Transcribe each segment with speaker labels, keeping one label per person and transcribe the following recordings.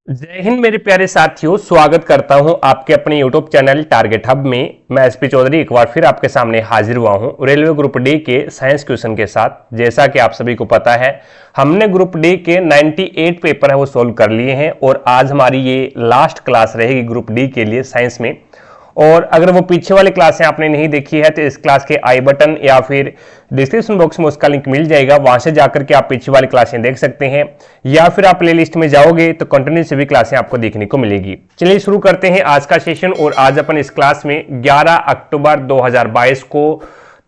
Speaker 1: जय हिंद मेरे प्यारे साथियों, स्वागत करता हूं आपके अपने यूट्यूब चैनल टारगेट हब में। मैं एसपी चौधरी एक बार फिर आपके सामने हाजिर हुआ हूं रेलवे ग्रुप डी के साइंस क्वेश्चन के साथ। जैसा कि आप सभी को पता है, हमने ग्रुप डी के 98 पेपर है वो सोल्व कर लिए हैं और आज हमारी ये लास्ट क्लास रहेगी ग्रुप डी के लिए साइंस में। और अगर वो पीछे वाली क्लासें आपने नहीं देखी है तो इस क्लास के आई बटन या फिर डिस्क्रिप्शन बॉक्स में उसका लिंक मिल जाएगा, वहां से जाकर के आप पीछे वाली क्लासें देख सकते हैं, या फिर आप प्लेलिस्ट में जाओगे तो कंटिन्यू सभी क्लासें आपको देखने को मिलेगी। चलिए शुरू करते हैं आज का सेशन। और आज अपन इस क्लास में 11 अक्टूबर 2022 को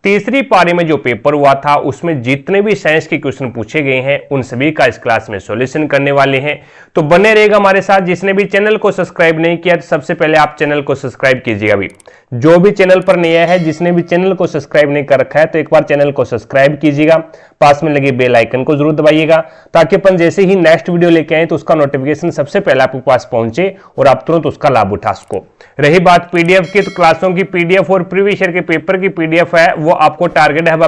Speaker 1: तीसरी पारी में जो पेपर हुआ था उसमें जितने भी साइंस के क्वेश्चन पूछे गए हैं उन सभी का इस क्लास में सॉल्यूशन करने वाले हैं। तो बने रहेगा हमारे साथ। जिसने भी चैनल को सब्सक्राइब नहीं किया तो सबसे पहले आप चैनल को सब्सक्राइब कीजिएगा। अभी जो भी चैनल पर नया है, जिसने भी चैनल को सब्सक्राइब नहीं कर रखा है तो एक बार चैनल को सब्सक्राइब कीजिएगा, पास में लगे बेल आइकन को जरूर दबाइएगा ताकि अपन जैसे ही नेक्स्ट वीडियो लेके आए तो उसका नोटिफिकेशन सबसे पहले आपके पास पहुंचे और आप तुरंत उसका लाभ उठा सको। रही बात पीडीएफ की, तो क्लासों की पीडीएफ और प्रीवियस ईयर के पेपर की पीडीएफ है वो आपको टारगेट हब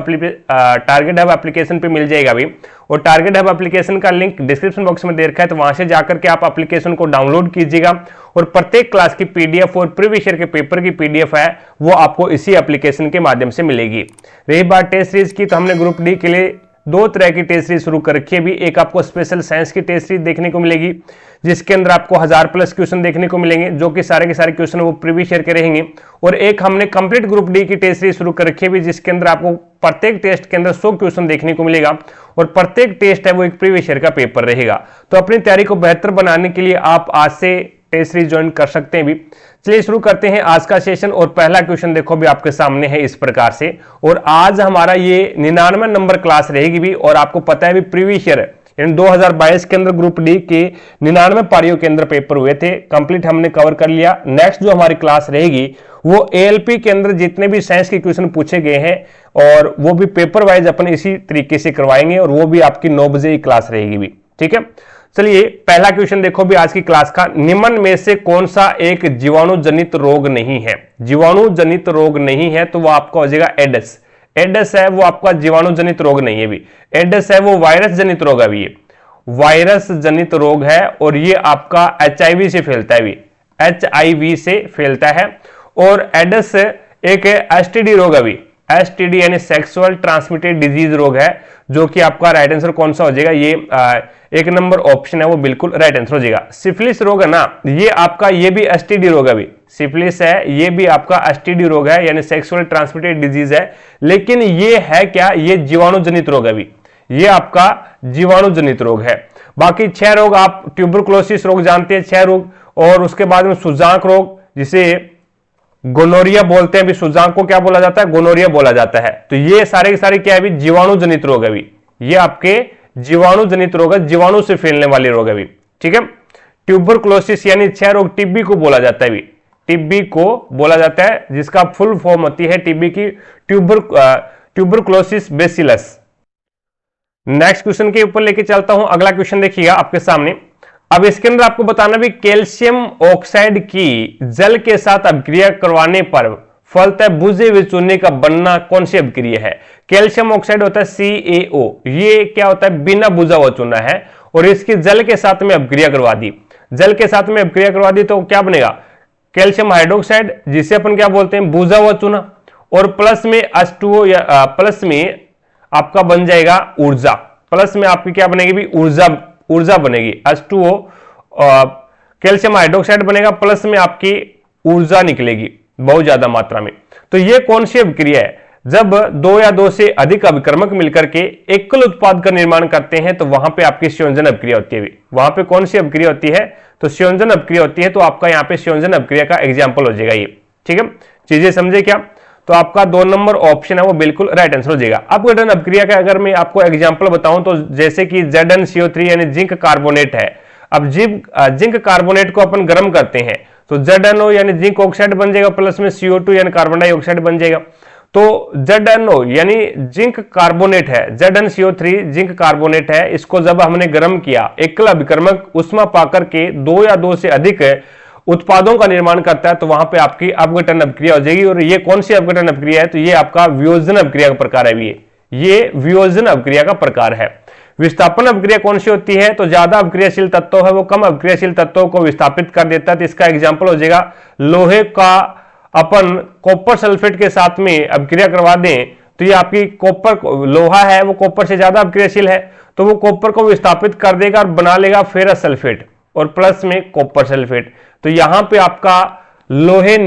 Speaker 1: एप्लीकेशन पे मिल जाएगा अभी। और टारगेट हब एप्लीकेशन का लिंक डिस्क्रिप्शन बॉक्स में दे रखा है, तो वहां से जाकर के आप एप्लीकेशन को डाउनलोड कीजिएगा और प्रत्येक क्लास की पीडीएफ और प्रीवियस ईयर के पेपर की पीडीएफ है वो आपको इसी एप्लीकेशन के माध्यम से मिलेगी। रही बात टेस्ट सीरीज की, तो हमने ग्रुप डी के लिए दो तरह की टेस्ट सीरीज शुरू कर रखी है अभी। एक आपको स्पेशल साइंस की टेस्ट सीरीज देखने को मिलेगी जिसके अंदर आपको 1000+ क्वेश्चन देखने को मिलेंगे, जो कि सारे के सारे क्वेश्चन वो प्रीवियस ईयर के रहेंगे। और एक हमने कंप्लीट ग्रुप डी की टेस्ट सीरीज शुरू कर रखी है जिसके अंदर आपको प्रत्येक टेस्ट के अंदर 100 क्वेश्चन देखने को मिलेगा और प्रत्येक टेस्ट है वो एक प्रीवियस ईयर का पेपर रहेगा। तो अपनी तैयारी को बेहतर बनाने के लिए आप आज से टेस्ट सीरीज ज्वाइन कर सकते हैं भी। चलिए शुरू करते हैं आज का सेशन। और पहला क्वेश्चन देखो भी आपके सामने है इस प्रकार से। और आज हमारा ये 99 नंबर क्लास रहेगी भी। और आपको पता है भी प्रीवियस ईयर यानी 2022 के अंदर ग्रुप डी के 99 पारियों के अंदर पेपर हुए थे, कंप्लीट हमने कवर कर लिया। नेक्स्ट जो हमारी क्लास रहेगी वो एएलपी के अंदर जितने भी साइंस के क्वेश्चन पूछे गए हैं और वो भी पेपर वाइज अपन इसी तरीके से करवाएंगे और वो भी आपकी 9 बजे ही क्लास रहेगी भी। ठीक है, चलिए पहला क्वेश्चन देखो भी आज की क्लास का। निम्न में से कौन सा एक जीवाणु जनित रोग नहीं है? जीवाणु जनित रोग नहीं है तो वो आपका हो जाएगा एडस। एडस है वो आपका जीवाणु जनित रोग नहीं है भी। एडस है वो वायरस जनित रोग है भी। ये वायरस जनित रोग है और ये आपका एचआईवी से फैलता है भी। एचआईवी से फैलता है। और एडस एक एसटीडी रोग है भी। एसटीडी यानी सेक्सुअल ट्रांसमिटेड डिजीज रोग है, जो कि आपका राइट आंसर कौन सा हो जाएगा? ये एक नंबर ऑप्शन है वो बिल्कुल राइट आंसर हो जाएगा। सिफिलिस रोग है ना, ये आपका ये भी एसटीडी रोग है भी। सिफिलिस है ये भी आपका एसटीडी रोग है यानी सेक्सुअल ट्रांसमिटेड डिजीज है, लेकिन ये है क्या? ये जीवाणु जनित रोग है भी। ये आपका जीवाणु जनित रोग है। बाकी 6 रोग आप ट्यूबरकुलोसिस रोग जानते हैं, 6 रोग। और उसके बाद में सुजाक रोग जिसे गोनोरिया बोलते हैं भी। सुजाक को क्या बोला जाता है? गोनोरिया बोला जाता है। तो ये सारे के सारे क्या है भी? जीवाणु जनित रोग है भी। ये आपके जीवाणु जनित रोग है, जीवाणु से फैलने वाले रोग है भी। ठीक है, ट्यूबरकुलोसिस यानी 6 रोग टीबी को बोला जाता है भी। टीबी को बोला जाता है जिसका फुल फॉर्म होती है टीबी की ट्यूबरकुलोसिस बेसिलस। नेक्स्ट क्वेश्चन के ऊपर लेके चलता हूं। अगला क्वेश्चन देखिएगा आपके सामने। अब इसके अंदर आपको बताना भी कैल्शियम ऑक्साइड की जल के साथ अभिक्रिया करवाने पर फलतः बुझे हुए चूने का बनना कौन सी अभिक्रिया है? कैल्शियम ऑक्साइड होता है CaO, ये क्या होता है? बिना बुझा हुआ चूना है और इसकी जल के साथ में अभिक्रिया करवा दी। जल के साथ में अभिक्रिया करवा दी तो क्या बनेगा? कैल्शियम हाइड्रोक्साइड, जिसे अपन क्या बोलते हैं? बुझा हुआ चूना। और प्लस में H2O या प्लस में आपका बन जाएगा ऊर्जा। प्लस में आपकी क्या बनेगी भी? ऊर्जा बनेगी। H2O कैल्शियम हाइड्रोक्साइड बनेगा, प्लस में आपकी ऊर्जा निकलेगी बहुत ज्यादा मात्रा में। तो ये कौन सी अभिक्रिया है? जब 2 या 2 से अधिक अभिक्रमक मिलकर के एकल उत्पाद का निर्माण करते हैं तो वहां पे आपकी संयोजन अभिक्रिया होती है। वहां पे कौन सी अभिक्रिया होती है? तो संयोजन अभिक्रिया होती है। तो आपका यहाँ पे संयोजन अभिक्रिया का एग्जाम्पल हो जाएगा ये। ठीक है, चीजें समझे क्या? तो आपका 2 नंबर ऑप्शन है वो बिल्कुल राइट आंसर हो जाएगा। अब अपघटन अभिक्रिया का अगर मैं आपको एग्जांपल बताऊं तो जैसे कि ZnCO3 यानी जिंक कार्बोनेट है। अब जिंक कार्बोनेट को अपन गर्म करते हैं तो ZnO यानी जिंक ऑक्साइड बन जाएगा, प्लस में CO2 यानी कार्बन डाइऑक्साइड बन जाएगा। तो ZnO यानी जिंक कार्बोनेट है, ZnCO3 जिंक कार्बोनेट है। इसको जब हमने गर्म किया, एकल अभिक्रमक उष्मा पाकर के 2 या 2 से अधिक उत्पादों का निर्माण करता है तो वहां पे आपकी अपघटन अभिक्रिया हो जाएगी। और ये कौन सी अपघटन अभिक्रिया है? तो ये आपका वियोजन अभिक्रिया का प्रकार है। ये वियोजन अभिक्रिया का प्रकार है। विस्थापन अभिक्रिया कौन सी होती है? तो ज्यादा अभिक्रियाशील तत्व है वो कम अभिक्रियाशील तत्वों को विस्थापित कर देता है। तो इसका एग्जाम्पल हो जाएगा लोहे का अपन कॉपर सल्फेट के साथ में अभिक्रिया करवा दें तो ये आपकी कॉपर लोहा है वो कॉपर से ज्यादा अभिक्रियाशील है, तो वो कॉपर को विस्थापित कर देगा और बना लेगा फेरस सल्फेट और प्लस में कॉपर सल्फेट। तो यहां पे आपका लोहे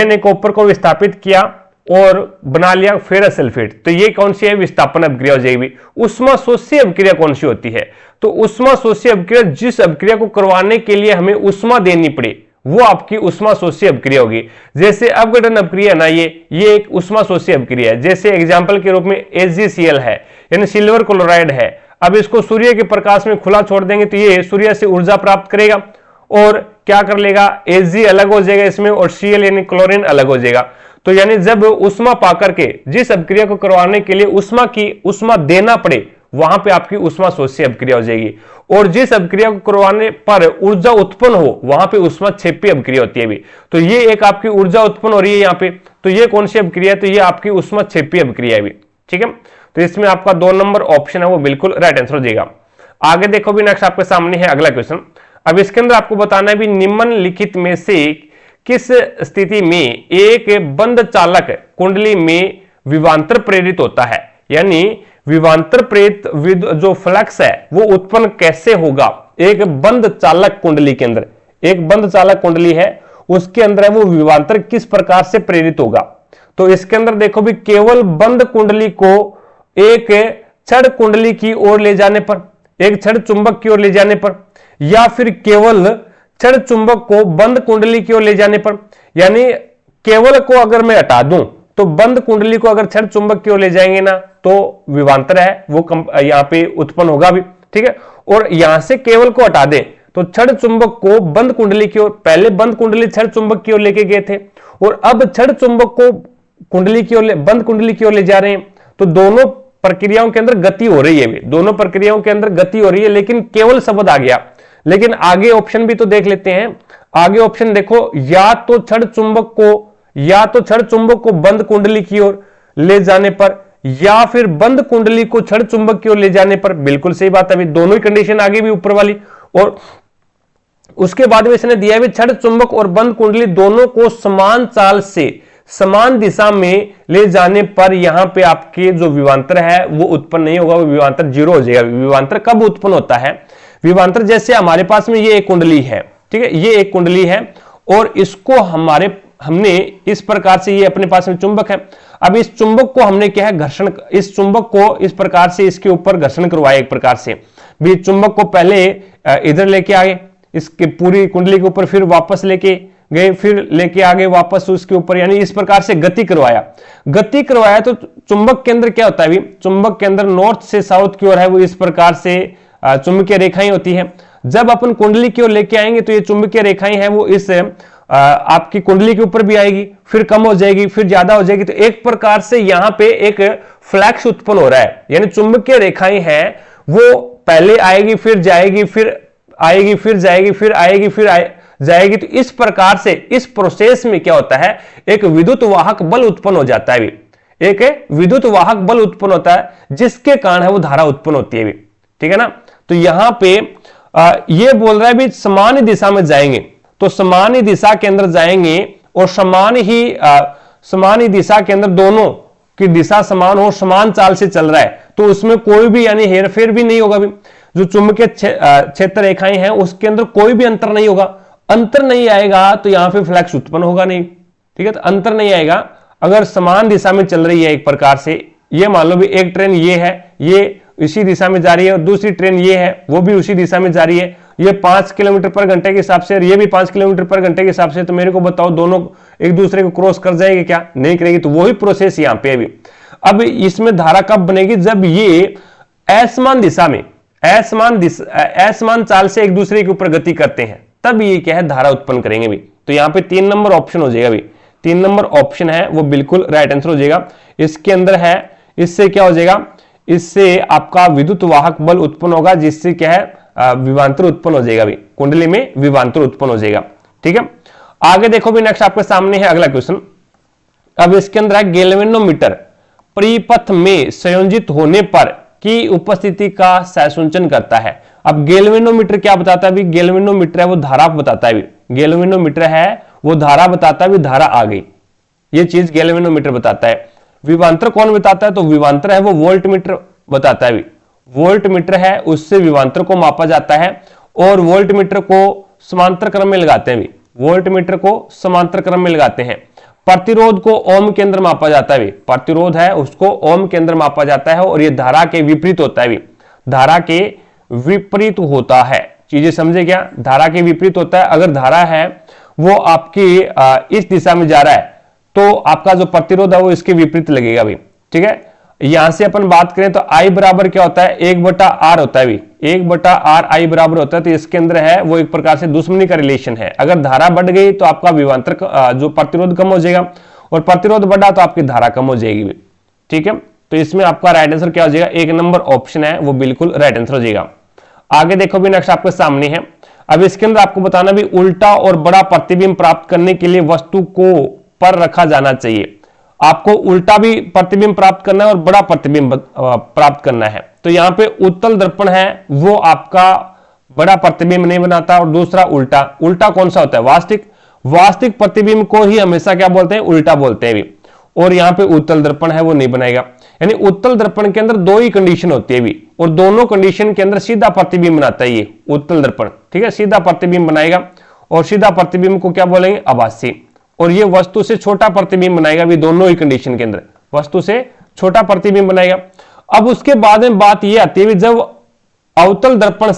Speaker 1: ने कॉपर को विस्थापित किया और बना लिया फेरस सल्फेट। तो ये कौन सी है? विस्थापन अभिक्रिया हो जाएगी। ऊष्माशोषी अभिक्रिया कौन सी होती है? तो ऊष्माशोषी अभिक्रिया जिस अभिक्रिया को करवाने के लिए हमें ऊष्मा देनी पड़े वो आपकी ऊष्माशोषी अभिक्रिया होगी। जैसे अपघटन अभिक्रिया ना, ये एक ऊष्माशोषी अभिक्रिया है। जैसे एग्जांपल के रूप में HgCl है यानी सिल्वर क्लोराइड है। अब इसको सूर्य के प्रकाश में खुला छोड़ देंगे तो ये सूर्य से ऊर्जा प्राप्त करेगा और क्या कर लेगा? Hg अलग हो जाएगा इसमें और Cl यानी क्लोरीन अलग हो जाएगा। तो यानी जब ऊष्मा पाकर के जिस अभिक्रिया को करवाने के लिए ऊष्मा देना पड़े वहां पे आपकी ऊष्माशोषी अभिक्रिया हो जाएगी। और जिस अभिक्रिया को करवाने पर ऊर्जा उत्पन्न हो वहां पे ऊष्माक्षेपी अभिक्रिया होती है भी। तो ये एक आपकी ऊर्जा उत्पन्न हो रही है यहाँ पे, तो ये कौन सी अभिक्रिया है? तो ये आपकी ऊष्माक्षेपी अभिक्रिया है भी। ठीक है, तो इसमें आपका 2 नंबर ऑप्शन है वो बिल्कुल राइट आंसर हो जाएगा। आगे देखो भी नेक्स्ट आपके सामने है अगला क्वेश्चन। अब इसके अंदर आपको बताना है भी निम्नलिखित में से किस स्थिति में एक बंद चालक कुंडली में विभवांतर प्रेरित होता है, यानी विभवांतर प्रेरित जो फ्लक्स है वो उत्पन्न कैसे होगा? एक बंद चालक कुंडली के अंदर, एक बंद चालक कुंडली है उसके अंदर है वो विभवांतर किस प्रकार से प्रेरित होगा? तो इसके अंदर देखो भी केवल बंद कुंडली को एक छड़ कुंडली की ओर ले जाने पर, एक छड़ चुंबक की ओर ले जाने पर, या फिर केवल छड़ चुंबक को बंद कुंडली की ओर ले जाने पर, यानी केवल को अगर मैं हटा दूं तो बंद कुंडली को अगर छड़ चुंबक की ओर ले जाएंगे ना तो विभवांतर है वो यहां पे उत्पन्न होगा भी। ठीक है, और यहां से केवल को हटा दें तो छड़ चुंबक को बंद कुंडली की ओर, पहले बंद कुंडली छड़ चुंबक की ओर लेके गए थे और अब छड़ चुंबक को कुंडली की ओर, बंद कुंडली की ओर ले जा रहे हैं। तो दोनों प्रक्रियाओं के अंदर गति हो रही है, दोनों प्रक्रियाओं के अंदर गति हो रही है, लेकिन केवल शब्द आ गया। लेकिन आगे ऑप्शन भी तो देख लेते हैं। आगे ऑप्शन देखो, या तो छड़ चुंबक को बंद कुंडली की ओर ले जाने पर या फिर बंद कुंडली को छड़ चुंबक की ओर ले जाने पर। बिल्कुल सही बात है, अभी दोनों ही कंडीशन आगे भी ऊपर वाली। और उसके बाद में इसने दिया है छड़ चुंबक और बंद कुंडली दोनों को समान चाल से समान दिशा में ले जाने पर यहां पे आपके जो विभवांतर है वो उत्पन्न नहीं होगा, वो विभवांतर 0 हो जाएगा। विभवांतर कब उत्पन्न होता है? विभवांतर जैसे हमारे पास में ये एक कुंडली है, ठीक है, ये एक कुंडली है और इसको हमने इस प्रकार से, ये अपने पास में चुंबक है। अब इस चुंबक को हमने क्या है घर्षण, इस चुंबक को इस प्रकार से इसके ऊपर घर्षण करवाया एक प्रकार से भी। चुंबक को पहले इधर लेके आए इसके पूरी कुंडली के ऊपर, फिर वापस लेके गए, फिर लेके आगे वापस उसके ऊपर, यानी इस प्रकार से गति करवाया। तो चुंबक के अंदर क्या होता है? चुंबक के अंदर नॉर्थ से साउथ की ओर है वो इस प्रकार से चुंबकीय रेखाएं होती हैं। जब अपन कुंडली की ओर लेके आएंगे तो ये चुंबकीय रेखाएं हैं वो इस आपकी कुंडली के ऊपर भी आएगी, फिर कम हो जाएगी, फिर ज्यादा हो जाएगी। तो एक प्रकार से यहां पे एक फ्लैक्स उत्पन्न हो रहा है, यानी चुंबकीय रेखाएं हैं वो पहले आएगी, फिर जाएगी, फिर आएगी, फिर जाएगी, फिर आएगी, फिर जाएगी। तो इस प्रकार से इस प्रोसेस में क्या होता है? एक विद्युत वाहक बल उत्पन्न हो जाता है, एक विद्युत वाहक बल उत्पन्न होता है जिसके कारण है वो धारा उत्पन्न होती है। ठीक है ना? तो यहां पे ये बोल रहा है भी समान दिशा में जाएंगे, तो समान दिशा के अंदर जाएंगे और समान ही दिशा के अंदर दोनों की दिशा समान हो, समान चाल से चल रहा है, तो उसमें कोई भी यानी हेरफेर भी नहीं होगा भी। जो चुंबकीय क्षेत्र रेखाएं हैं उसके अंदर कोई भी अंतर नहीं होगा। अंतर नहीं आएगा तो यहां पे फ्लक्स उत्पन्न होगा नहीं। ठीक है, तो अंतर नहीं आएगा अगर समान दिशा में चल रही है। एक प्रकार से ये मान लो भी एक ट्रेन ये है, ये इसी दिशा में जा रही है, और दूसरी ट्रेन ये है वो भी उसी दिशा में जा रही है। ये 5 किलोमीटर पर घंटे के हिसाब से और ये भी 5 किलोमीटर पर घंटे के हिसाब से। तो मेरे को बताओ दोनों एक दूसरे को क्रॉस कर जाएंगे क्या? नहीं करेगी। तो वही प्रोसेस यहां पे भी। अब इसमें धारा कब बनेगी? जब ये असमान दिशा में असमान चाल से एक दूसरे के ऊपर गति करते हैं, तब ये क्या है? धारा उत्पन्न करेंगे भी। तो यहां पे 3 नंबर ऑप्शन हो जाएगा भी। 3 नंबर ऑप्शन है वो बिल्कुल राइट आंसर हो जाएगा। इसके अंदर है, इससे क्या हो जाएगा? इससे आपका विद्युत वाहक बल उत्पन्न होगा, जिससे क्या है? विभवांतर उत्पन्न हो जाएगा भी, कुंडली में विभवांतर उत्पन्न हो जाएगा। ठीक है, आगे देखो भी नेक्स्ट आपके सामने है अगला क्वेश्चन। अब इसके अंदर है गैल्वेनोमीटर परिपथ में संयोजित होने पर की उपस्थिति का सहसुंचन करता है। अब गैल्वेनोमीटर क्या बताता है भी? गैल्वेनोमीटर है वो धारा बताता है। गैल्वेनोमीटर है वो धारा बताता है, धारा आ गई, ये चीज गैल्वेनोमीटर बताता है। विभवांतर कौन बताता है? तो विभवांतर है वो वोल्टमीटर बताता है। वोल्टमीटर है उससे विभवांतर को मापा जाता है और वोल्टमीटर को समांतर क्रम में लगाते हैं। वोल्टमीटर को समांतर क्रम में लगाते हैं। प्रतिरोध को ओम के अंदर मापा जाता है। प्रतिरोध है उसको ओम के अंदर मापा जाता है और ये धारा के विपरीत होता है। धारा के विपरीत होता है, चीजें समझे क्या? धारा के विपरीत होता है। अगर धारा है वो आपकी इस दिशा में जा रहा है तो आपका जो प्रतिरोध है वो इसके विपरीत लगेगा भी, ठीक है। यहां से अपन बात करें तो I बराबर क्या होता है? 1/R होता है भी, 1/R I बराबर होता है। तो इसके अंदर है वो एक प्रकार से दुश्मनी का रिलेशन है। अगर धारा बढ़ गई तो आपका विभवांतर जो प्रतिरोध कम हो जाएगा और प्रतिरोध बढ़ा तो आपकी धारा कम हो जाएगी भी, ठीक है। तो इसमें आपका राइट आंसर क्या हो जाएगा? 1 नंबर ऑप्शन है वो बिल्कुल राइट आंसर हो जाएगा। आगे देखो भी, नेक्स्ट आपके सामने है। अब इसके अंदर आपको बताना भी उल्टा और बड़ा प्रतिबिंब प्राप्त करने के लिए वस्तु को पर रखा जाना चाहिए। आपको उल्टा भी प्रतिबिंब प्राप्त करना है और बड़ा प्रतिबिंब प्राप्त करना है। तो यहां पे उत्तल दर्पण है वो आपका बड़ा प्रतिबिंब नहीं बनाता और दूसरा उल्टा। उल्टा कौन सा होता है? वास्तविक। वास्तविक प्रतिबिंब को ही हमेशा क्या बोलते हैं? उल्टा बोलते हैं भी। और यहां पे उत्तल दर्पण है वो नहीं बनाएगा। यानी उत्तल दर्पण के अंदर दो ही कंडीशन होती है भी और दोनों कंडीशन के अंदर सीधा प्रतिबिंब बनाता है ये उत्तल दर्पण, ठीक है। सीधा प्रतिबिंब बनाएगा और सीधा प्रतिबिंब को क्या बोलेंगे? आभासी। और ये वस्तु से छोटा प्रतिबिंब बनाएगा भी, दोनों ही कंडीशन के अंदर वस्तु से छोटा प्रतिबिंब बनाएगा। अब उसके बाद में बात ये आती है जब अवतल दर्पण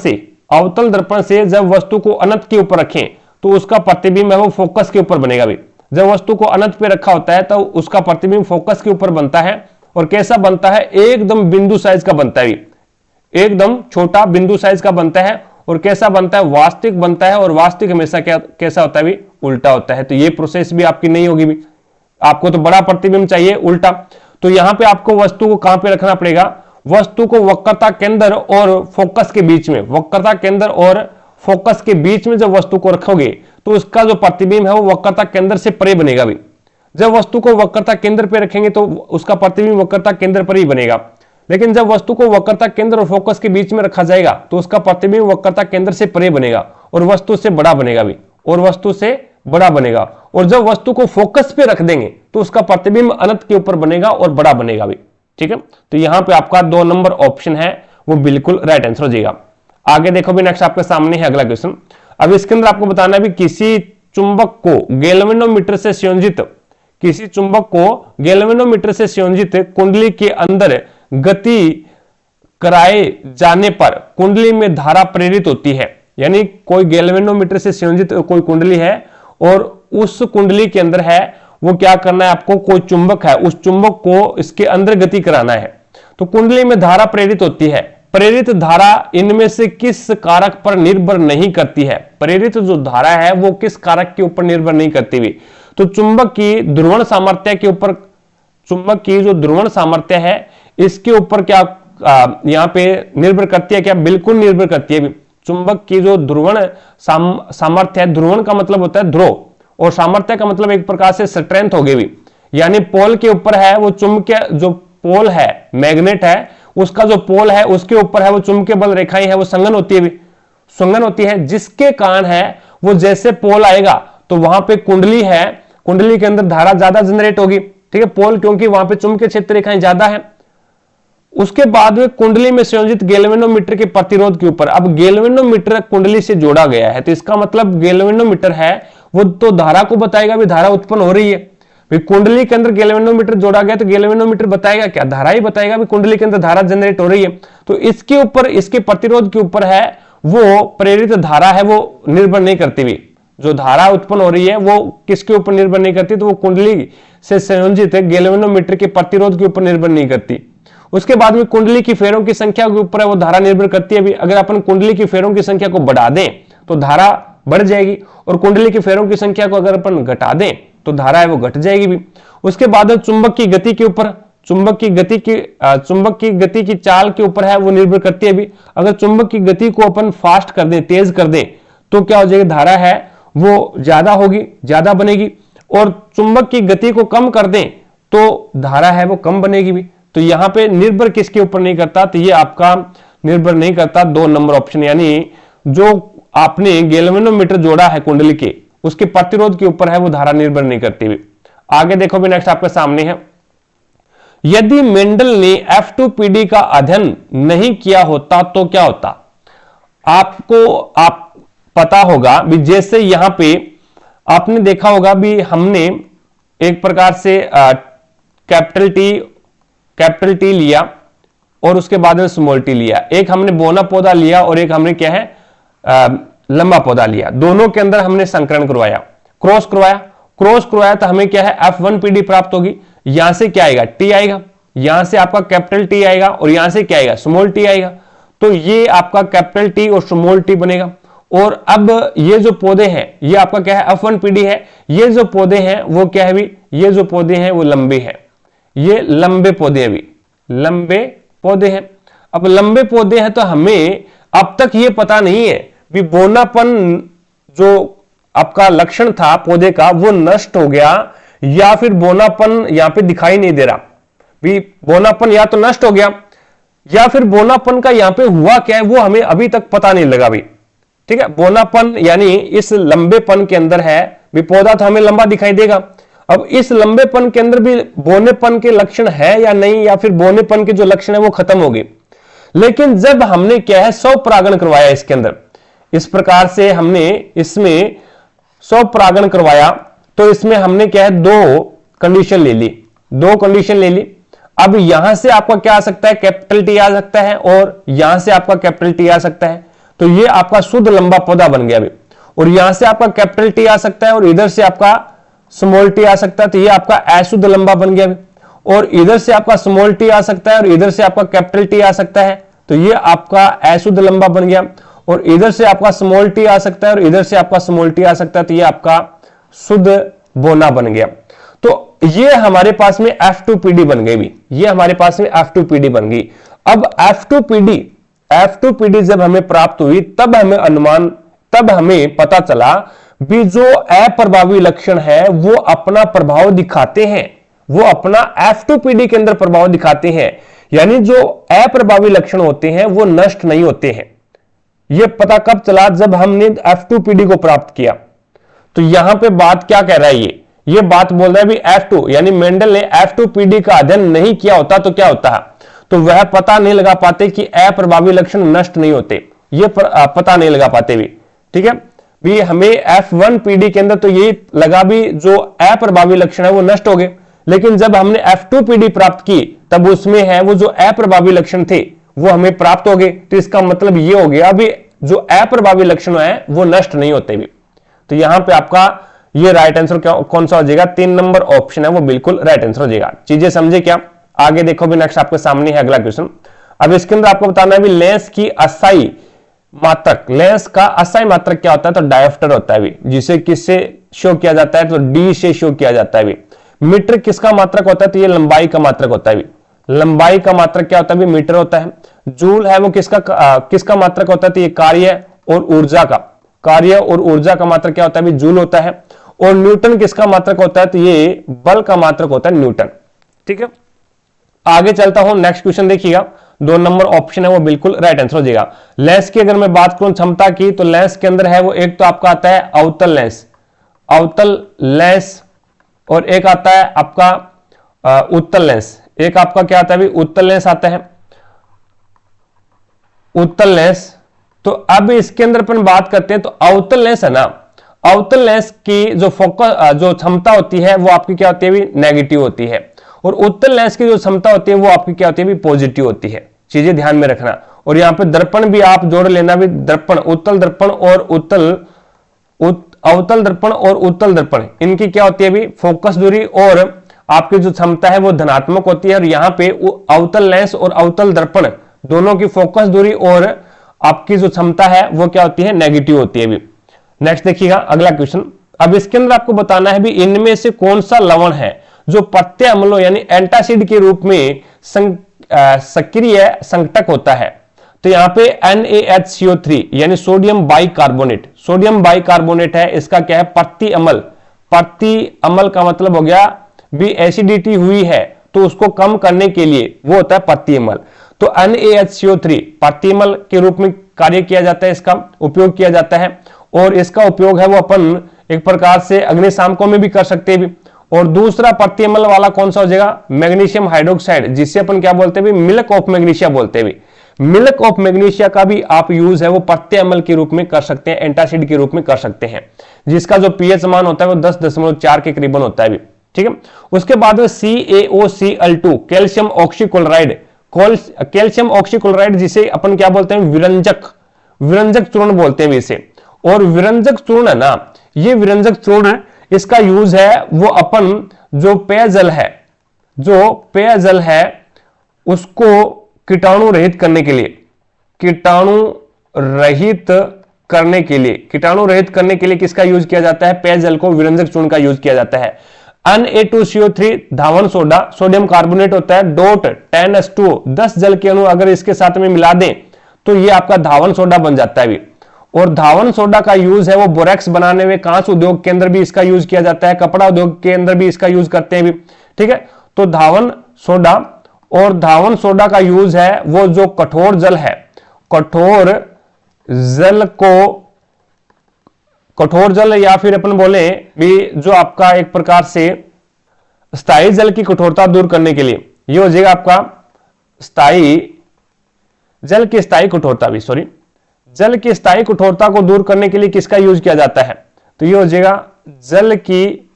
Speaker 1: से जब वस्तु को अनंत के ऊपर रखें तो उसका प्रतिबिंब है वो फोकस के ऊपर बनेगा भी। जब वस्तु को अनंत पे रखा होता है तो उसका प्रतिबिंब फोकस के ऊपर बनता है और कैसा बनता है? एकदम बिंदु साइज का बनता है, एकदम छोटा बिंदु साइज का बनता है। और कैसा बनता है? वास्तविक बनता है। और वास्तविक हमेशा कैसा होता है भी? उल्टा होता है। तो ये प्रोसेस भी आपकी नहीं होगी भी। आपको तो बड़ा प्रतिबिंब चाहिए, उल्टा। तो यहां पे आपको वस्तु को कहां पे रखना पड़ेगा? वस्तु को वक्रता केंद्र और फोकस के बीच में, वक्रता केंद्र और फोकस के बीच में जब वस्तु को रखोगे तो उसका जो प्रतिबिंब है वो वक्रता केंद्र से परे बनेगा भी। जब वस्तु को वक्रता केंद्र पे रखेंगे तो उसका प्रतिबिंब वक्रता केंद्र पर ही बनेगा। लेकिन जब वस्तु को वक्रता केंद्र और फोकस के बीच में रखा जाएगा तो उसका प्रतिबिंब वक्रता केंद्र से परे बनेगा और वस्तु से बड़ा बनेगा भी, और वस्तु से बड़ा बनेगा। और जब वस्तु को फोकस पे रख देंगे तो उसका प्रतिबिंब अनंत के ऊपर बनेगा और बड़ा बनेगा भी, ठीक है। तो यहां पे आपका 2 नंबर ऑप्शन है वो बिल्कुल राइट आंसर हो जाएगा। आगे देखो भी, नेक्स्ट आपके सामने है अगला क्वेश्चन। अब इसके अंदर आपको बताना भी किसी चुंबक को गैल्वेनोमीटर से संयोजित, किसी चुंबक को गैल्वेनोमीटर से संयोजित कुंडली के अंदर गति कराए जाने पर कुंडली में धारा प्रेरित होती है। यानी कोई गैल्वेनोमीटर से संयोजित कोई कुंडली है और उस कुंडली के अंदर है वो क्या करना है आपको? कोई चुंबक है, उस चुंबक को इसके अंदर गति कराना है। तो कुंडली में धारा प्रेरित होती है। प्रेरित धारा इनमें से किस कारक पर निर्भर नहीं करती है? प्रेरित जो धारा है वो किस कारक के ऊपर निर्भर नहीं करती हुई? तो चुंबक की ध्रुवण सामर्थ्य के ऊपर, चुंबक की जो ध्रुवण सामर्थ्य है इसके ऊपर क्या यहां पे निर्भर करती है क्या? बिल्कुल निर्भर करती है। चुंबक की जो ध्रुवण सामर्थ्य है, ध्रुवण का मतलब होता है ध्रुव और सामर्थ्य का मतलब एक प्रकार से स्ट्रेंथ हो गई। यानी पोल के ऊपर है वो चुंबकीय, जो पोल है मैग्नेट है उसका जो पोल है उसके ऊपर है वो चुंबकीय बल रेखाएं है वो संघन होती है, संघन होती है, जिसके कारण है वो जैसे पोल आएगा तो वहां पे कुंडली है, कुंडली के अंदर धारा ज्यादा जनरेट होगी, ठीक है। पोल क्योंकि वहां पे चुंबकीय क्षेत्र रेखाएं ज्यादा है। उसके बाद में कुंडली में संयोजित गैल्वेनोमीटर के प्रतिरोध के ऊपर, अब गैल्वेनोमीटर कुंडली से जोड़ा गया है तो इसका मतलब गैल्वेनोमीटर है वो तो धारा को बताएगा भी धारा उत्पन्न हो रही है। कुंडली के अंदर गैल्वेनोमीटर जोड़ा गया तो गैल्वेनोमीटर बताएगा क्या? धारा ही बताएगा भी कुंडली के अंदर धारा जनरेट हो रही है। तो इसके ऊपर, इसके प्रतिरोध के ऊपर है वो प्रेरित धारा है वो निर्भर नहीं करती हुई, जो धारा उत्पन्न हो रही है वो किसके ऊपर निर्भर नहीं करती? तो वो कुंडली से संयोजित गैल्वेनोमीटर के प्रतिरोध के ऊपर निर्भर नहीं करती। उसके बाद में कुंडली की फेरों की संख्या के ऊपर है वो धारा निर्भर करती है भी। अगर अपन कुंडली की फेरों की संख्या को बढ़ा दें तो धारा बढ़ जाएगी और कुंडली की फेरों की संख्या को अगर अपन घटा दें तो धारा है वो घट जाएगी भी। उसके बाद चुंबक की गति के ऊपर, चुंबक की गति की चाल के ऊपर है वो निर्भर करती है भी। अगर चुंबक की गति को अपन फास्ट कर दें, तेज कर दें तो क्या हो जाएगी? धारा है वो ज्यादा होगी, ज्यादा बनेगी। और चुंबक की गति को कम कर दें तो धारा है वो कम बनेगी भी। तो यहां पे निर्भर किसके ऊपर नहीं करता, तो ये आपका निर्भर नहीं करता 2 नंबर ऑप्शन, यानी जो आपने गैल्वेनोमीटर जोड़ा है कुंडली के, उसके प्रतिरोध के ऊपर है, वो धारा निर्भर नहीं करती हुई। आगे देखो भी, नेक्स्ट आपके सामने है, यदि मेंडल ने F2PD का अध्ययन नहीं किया होता तो क्या होता। आप पता होगा भी, जैसे यहां पे आपने देखा होगा भी, हमने एक प्रकार से कैपिटल टी लिया और उसके बाद में स्मॉल टी लिया, एक हमने बोना पौधा लिया और एक हमने क्या है लंबा पौधा लिया, दोनों के अंदर हमने संकरण करवाया, क्रॉस करवाया तो हमें क्या है F1PD प्राप्त होगी। यहां से क्या आएगा, टी आएगा, यहां से आपका कैपिटल टी आएगा और यहां से क्या आएगा, स्मॉल टी आएगा। तो ये आपका कैपिटल टी और स्मॉल टी बनेगा। और अब ये जो पौधे हैं ये आपका क्या है F1PD है, ये जो पौधे हैं वो क्या है भी, ये जो पौधे हैं वो लंबे हैं, ये लंबे पौधे हैं भी, लंबे पौधे हैं। अब लंबे पौधे हैं तो हमें अब तक ये पता नहीं है भी बोनापन जो आपका लक्षण था पौधे का वो नष्ट हो गया या फिर बोनापन यहां पे दिखाई नहीं दे रहा भी, बोनापन या तो नष्ट हो गया या फिर बोनापन का यहां पे हुआ क्या है वो हमें अभी तक पता नहीं लगा भी। ठीक है, बोनापन यानी इस लंबेपन के अंदर है भी, पौधा तो हमें लंबा दिखाई देगा। अब इस लंबेपन के अंदर भी बोनेपन के लक्षण है या नहीं, या फिर बोनेपन के जो लक्षण है वो खत्म हो गए। लेकिन जब हमने क्या है स्वपरागण करवाया इसके अंदर, इस प्रकार से हमने इसमें स्वपरागण करवाया तो इसमें हमने क्या है 2 कंडीशन ले ली, अब यहां से आपका क्या आ सकता है, कैपिटल टी आ सकता है और यहां से आपका कैपिटल टी आ सकता है, तो ये आपका शुद्ध लंबा पौधा बन गया अभी। और यहां से आपका कैपिटल टी आ सकता है और इधर से आपका स्मॉल टी आ सकता है, तो ये आपका अशुद्ध लंबा बन गया अभी। और इधर से आपका स्मॉल टी आ सकता है और इधर से आपका कैपिटल टी आ सकता है, तो ये आपका अशुद्ध लंबा बन गया। और इधर से आपका स्मॉल टी आ सकता है और इधर से आपका स्मॉल टी आ सकता है, तो ये आपका शुद्ध बोना बन गया। तो ये हमारे पास में F2PD बन गई भी, ये हमारे पास में F2PD बन गई। अब F2PD जब हमें प्राप्त हुई तब हमें पता चला भी जो अप्रभावी लक्षण है वो अपना प्रभाव दिखाते हैं, वो अपना F2PD के अंदर प्रभाव दिखाते हैं, यानी जो अप्रभावी लक्षण होते हैं वो नष्ट नहीं होते हैं। यह पता कब चला, जब हमने F2PD को प्राप्त किया। तो यहां पे बात क्या कह रहा है, ये बात बोल रहा है भी F2 यानी मेंडल ने F2PD का अध्ययन नहीं किया होता तो क्या होता है, तो वह पता नहीं लगा पाते कि अप्रभावी लक्षण नष्ट नहीं होते, ये पता नहीं लगा पाते भी। ठीक है भी, हमें F1PD के अंदर तो यही लगा भी जो अप्रभावी लक्षण है वो नष्ट हो गए, लेकिन जब हमने F2PD प्राप्त की तब उसमें है वो जो अप्रभावी लक्षण थे वो हमें प्राप्त हो गए। तो इसका मतलब ये हो गया भी जो अप्रभावी लक्षण है वो नष्ट नहीं होते भी। तो यहां पे आपका ये राइट आंसर कौन सा हो जाएगा, 3 नंबर ऑप्शन है वो बिल्कुल राइट आंसर हो जाएगा। चीजें समझे क्या, आगे देखो भी, नेक्स्ट आपके सामने है अगला क्वेश्चन। अब इसके अंदर आपको बताना है भी लेंस की अस्थाई मात्रक, लेंस का अस्थाई मात्रक क्या होता है, तो डायोप्टर होता है भी, जिसे किससे शो किया जाता है, तो डी से शो किया जाता है भी। मीटर किसका मात्रक होता है, तो ये लंबाई का मात्रक होता है भी, लंबाई का मात्रक क्या होता है भी, मीटर होता है। जूल है वो किसका मात्रक होता है, तो ये कार्य और ऊर्जा का मात्रक क्या होता है भी, जूल होता है। और न्यूटन किसका मात्रक होता है, तो ये बल का मात्रक होता है, न्यूटन। ठीक है, आगे चलता हूं, नेक्स्ट क्वेश्चन देखिएगा, 2 नंबर ऑप्शन है वो बिल्कुल राइट आंसर हो जाएगा। लेंस की अगर मैं बात करूं क्षमता की, तो लेंस के अंदर है वो एक तो आपका आता है अवतल लेंस और एक आता है आपका उत्तल लेंस। एक आपका क्या आता है भी, उत्तल लेंस आता है, उत्तल लेंस। तो अब इसके अंदर अपन बात करते हैं, तो अवतल लेंस है ना, अवतल लेंस की जो फोकस जो क्षमता होती है वो आपकी क्या होती है भी, नेगेटिव होती है। और उत्तल लेंस की जो क्षमता होती है वो आपकी क्या होती है भी, पॉजिटिव होती है। चीजें ध्यान में रखना। और यहां पे दर्पण भी आप जोड़ लेना भी, दर्पण उत्तल दर्पण और अवतल दर्पण और उत्तल दर्पण, इनकी क्या होती है भी, फोकस दूरी और आपकी जो क्षमता है वो धनात्मक होती है। और यहां पे अवतल लेंस और अवतल दर्पण दोनों की फोकस दूरी और आपकी जो क्षमता है वो क्या होती है, नेगेटिव होती है भी। नेक्स्ट देखिएगा अगला क्वेश्चन। अब इसके अंदर आपको बताना है भी इनमें से कौन सा लवण है जो प्रत्यय अम्लों यानी एंटासिड के रूप में सक्रिय संकटक होता है। तो यहां पे NaHCO3 यानी सोडियम बाइकार्बोनेट है, इसका क्या है, प्रति अम्ल का मतलब हो गया भी एसिडिटी हुई है तो उसको कम करने के लिए वो होता है प्रतिअम्ल। तो NaHCO3 प्रतिअम्ल के रूप में कार्य किया जाता है, इसका उपयोग किया जाता है। और इसका उपयोग है वो अपन एक प्रकार से अग्निशामकों में भी कर सकते हैं भी। और दूसरा प्रतिअम्ल वाला कौन सा हो जाएगा, मैग्नीशियम हाइड्रोक्साइड, जिससे अपन क्या बोलते हैं, मिल्क ऑफ मैग्नीशिया बोलते हैं। मिल्क ऑफ मैग्नीशिया का भी आप यूज है वो प्रतिअम्ल के रूप में कर सकते हैं, एंटासिड के रूप में कर सकते हैं, जिसका जो पीएच मान होता है वो 10.4 के करीबन होता है भी। ठीक है, उसके बाद में CaOCl2 calcium oxychloride, calcium oxychloride जिसे अपन क्या बोलते हैं, विरंजक चूर्ण बोलते हैं इसे। और विरंजक चूर्ण है ना, ये विरंजक चूर्ण इसका यूज है वो अपन जो पेयजल है उसको कीटाणु रहित करने के लिए, कीटाणु रहित करने के लिए किसका यूज किया जाता है, पेयजल को विरंजक चूर्ण का यूज किया जाता है। Na2CO3 धावन सोडा, सोडियम कार्बोनेट होता है, डॉट 10H2O 10 जल के अणु अगर इसके साथ में मिला दें तो ये आपका धावन सोडा बन जाता है भी। और धावन सोडा का यूज है वो बोरेक्स बनाने में, कांच उद्योग के अंदर भी इसका यूज किया जाता है, कपड़ा उद्योग के अंदर भी इसका यूज करते हैं भी। ठीक है, तो धावन सोडा, और धावन सोडा का यूज है वो जो कठोर जल है, कठोर जल या फिर अपन बोले भी जो आपका एक प्रकार से स्थायी जल की कठोरता दूर करने के लिए, ये हो जाएगा आपका जल की स्थायी कठोरता को दूर करने के लिए किसका यूज किया जाता है, तो ये हो जाएगा जल की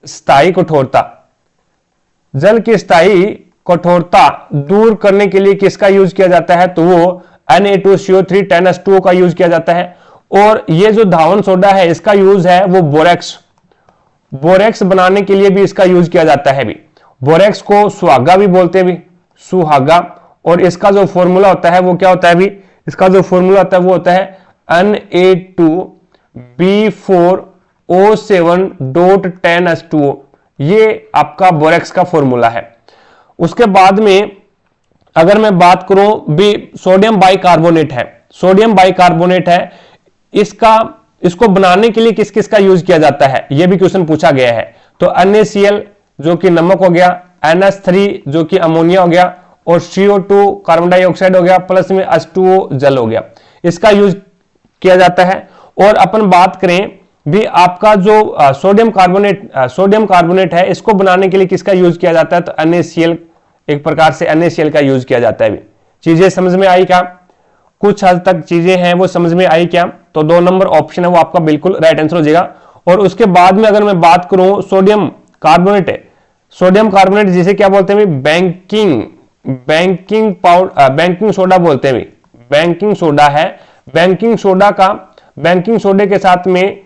Speaker 1: स्थायी कठोरता दूर करने के लिए किसका यूज किया जाता है, तो वो Na2CO3 10H2O का यूज किया जाता है। और ये जो धावन सोडा है इसका यूज है वो बोरेक्स बनाने के लिए भी इसका यूज किया जाता है भी। बोरेक्स को सुहागा भी बोलते हैं भी, सुहागा। और इसका जो फॉर्मूला होता है वो क्या होता है भी, इसका जो फॉर्मूला होता है वो होता है Na2B4O7.10H2O, ये आपका बोरेक्स का फॉर्मूला है। उसके बाद में अगर मैं बात करूं भी सोडियम बाइकार्बोनेट है, इसको बनाने के लिए किस किस का यूज किया जाता है, यह भी क्वेश्चन पूछा गया है। तो NaCl जो कि नमक हो गया, NH3 जो कि अमोनिया हो गया, और CO2 कार्बन डाइऑक्साइड हो गया, प्लस में H2O जल हो गया, इसका यूज किया जाता है। और अपन बात करें भी आपका जो सोडियम कार्बोनेट है, इसको बनाने के लिए किसका यूज किया जाता है, तो NaCl, एक प्रकार से NaCl का यूज किया जाता है भी। चीजें समझ में आई क्या, कुछ हद तक चीजें हैं वो समझ में आई क्या, तो 2 नंबर ऑप्शन है वो आपका बिल्कुल राइट आंसर हो जाएगा। और उसके बाद में अगर मैं बात करूं सोडियम कार्बोनेट जिसे क्या बोलते हैं, बैंकिंग सोडा बोलते हैं, बैंकिंग सोडा है। बैंकिंग सोडे के साथ में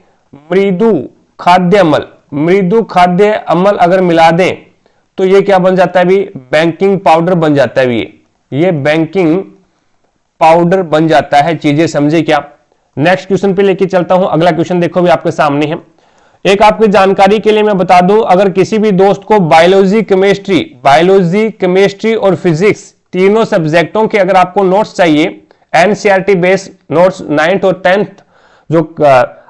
Speaker 1: मृदु खाद्य अम्ल अगर मिला दें तो ये क्या बन जाता है भी, बैंकिंग पाउडर बन जाता है ये बैंकिंग पाउडर बन जाता है। चीजें समझे क्या। नेक्स्ट क्वेश्चन पे लेके चलता हूं। अगला क्वेश्चन देखो भी आपके सामने है। एक आपकी जानकारी के लिए मैं बता दूं, अगर किसी भी दोस्त को बायोलॉजी, केमिस्ट्री और फिजिक्स तीनों सब्जेक्टों के अगर आपको नोट्स चाहिए, एनसीईआरटी बेस्ड नोट्स 9th और 10th जो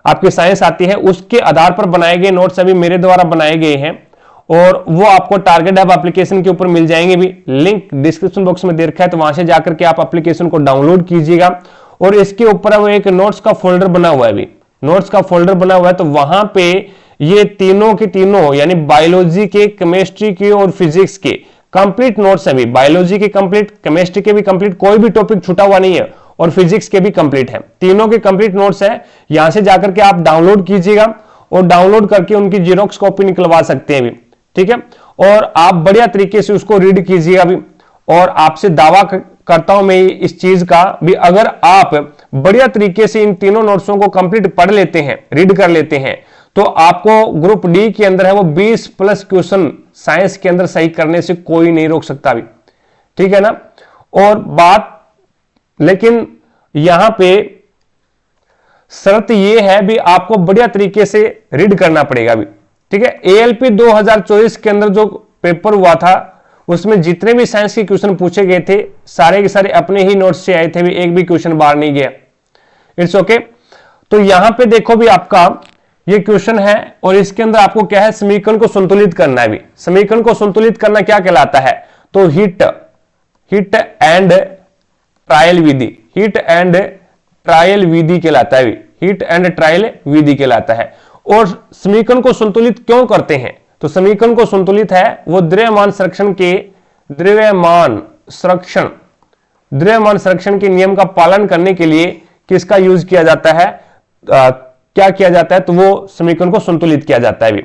Speaker 1: आपकी साइंस आती है उसके आधार पर बनाए गए नोट्स अभी मेरे द्वारा बनाए गए हैं, और वो आपको टारगेट हब एप्लीकेशन के ऊपर मिल जाएंगे भी। लिंक डिस्क्रिप्शन बॉक्स में दे रखा है, तो वहां से जाकर के आप एप्लीकेशन को डाउनलोड कीजिएगा। और इसके ऊपर वो एक नोट्स का फोल्डर बना हुआ है भी, तो वहां पे ये तीनों के तीनों यानी बायोलॉजी के, केमिस्ट्री के और फिजिक्स के कंप्लीट नोट्स है भी। बायोलॉजी के कंप्लीट, केमिस्ट्री के भी कंप्लीट, कोई भी टॉपिक छूटा हुआ नहीं है, और फिजिक्स के भी कंप्लीट है। तीनों के कंप्लीट नोट्स है, यहां से जाकर के आप डाउनलोड कीजिएगा और डाउनलोड करके उनकी जीरोक्स कॉपी निकलवा सकते हैं भी। ठीक है, और आप बढ़िया तरीके से उसको रीड कीजिएगा भी। और आपसे दावा करता हूं मैं इस चीज का भी, अगर आप बढ़िया तरीके से इन तीनों नोट्सों को कंप्लीट पढ़ लेते हैं, रीड कर लेते हैं, तो आपको ग्रुप डी के अंदर है वो 20+ क्वेश्चन साइंस के अंदर सही करने से कोई नहीं रोक सकता भी। ठीक है ना। और बात लेकिन यहां पे शर्त यह है भी, आपको बढ़िया तरीके से रीड करना पड़ेगा भी। ठीक है, ALP 2024 के अंदर जो पेपर हुआ था उसमें जितने भी साइंस के क्वेश्चन पूछे गए थे सारे के सारे अपने ही नोट्स से आए थे भी, एक भी क्वेश्चन बाहर नहीं गया। It's okay. तो यहां पे देखो भी आपका ये क्वेश्चन है और इसके अंदर आपको क्या है, समीकरण को संतुलित करना है। भी समीकरण को संतुलित करना क्या कहलाता है, तो हिट एंड ट्रायल विधि, हिट एंड ट्रायल विधि कहलाता है। हिट एंड ट्रायल विधि कहलाता है। और समीकरण को संतुलित क्यों करते हैं, तो समीकरण को संतुलित है वो द्रव्यमान संरक्षण के नियम का पालन करने के लिए किसका यूज किया जाता है, क्या किया जाता है, तो वो समीकरण को संतुलित किया जाता है। भी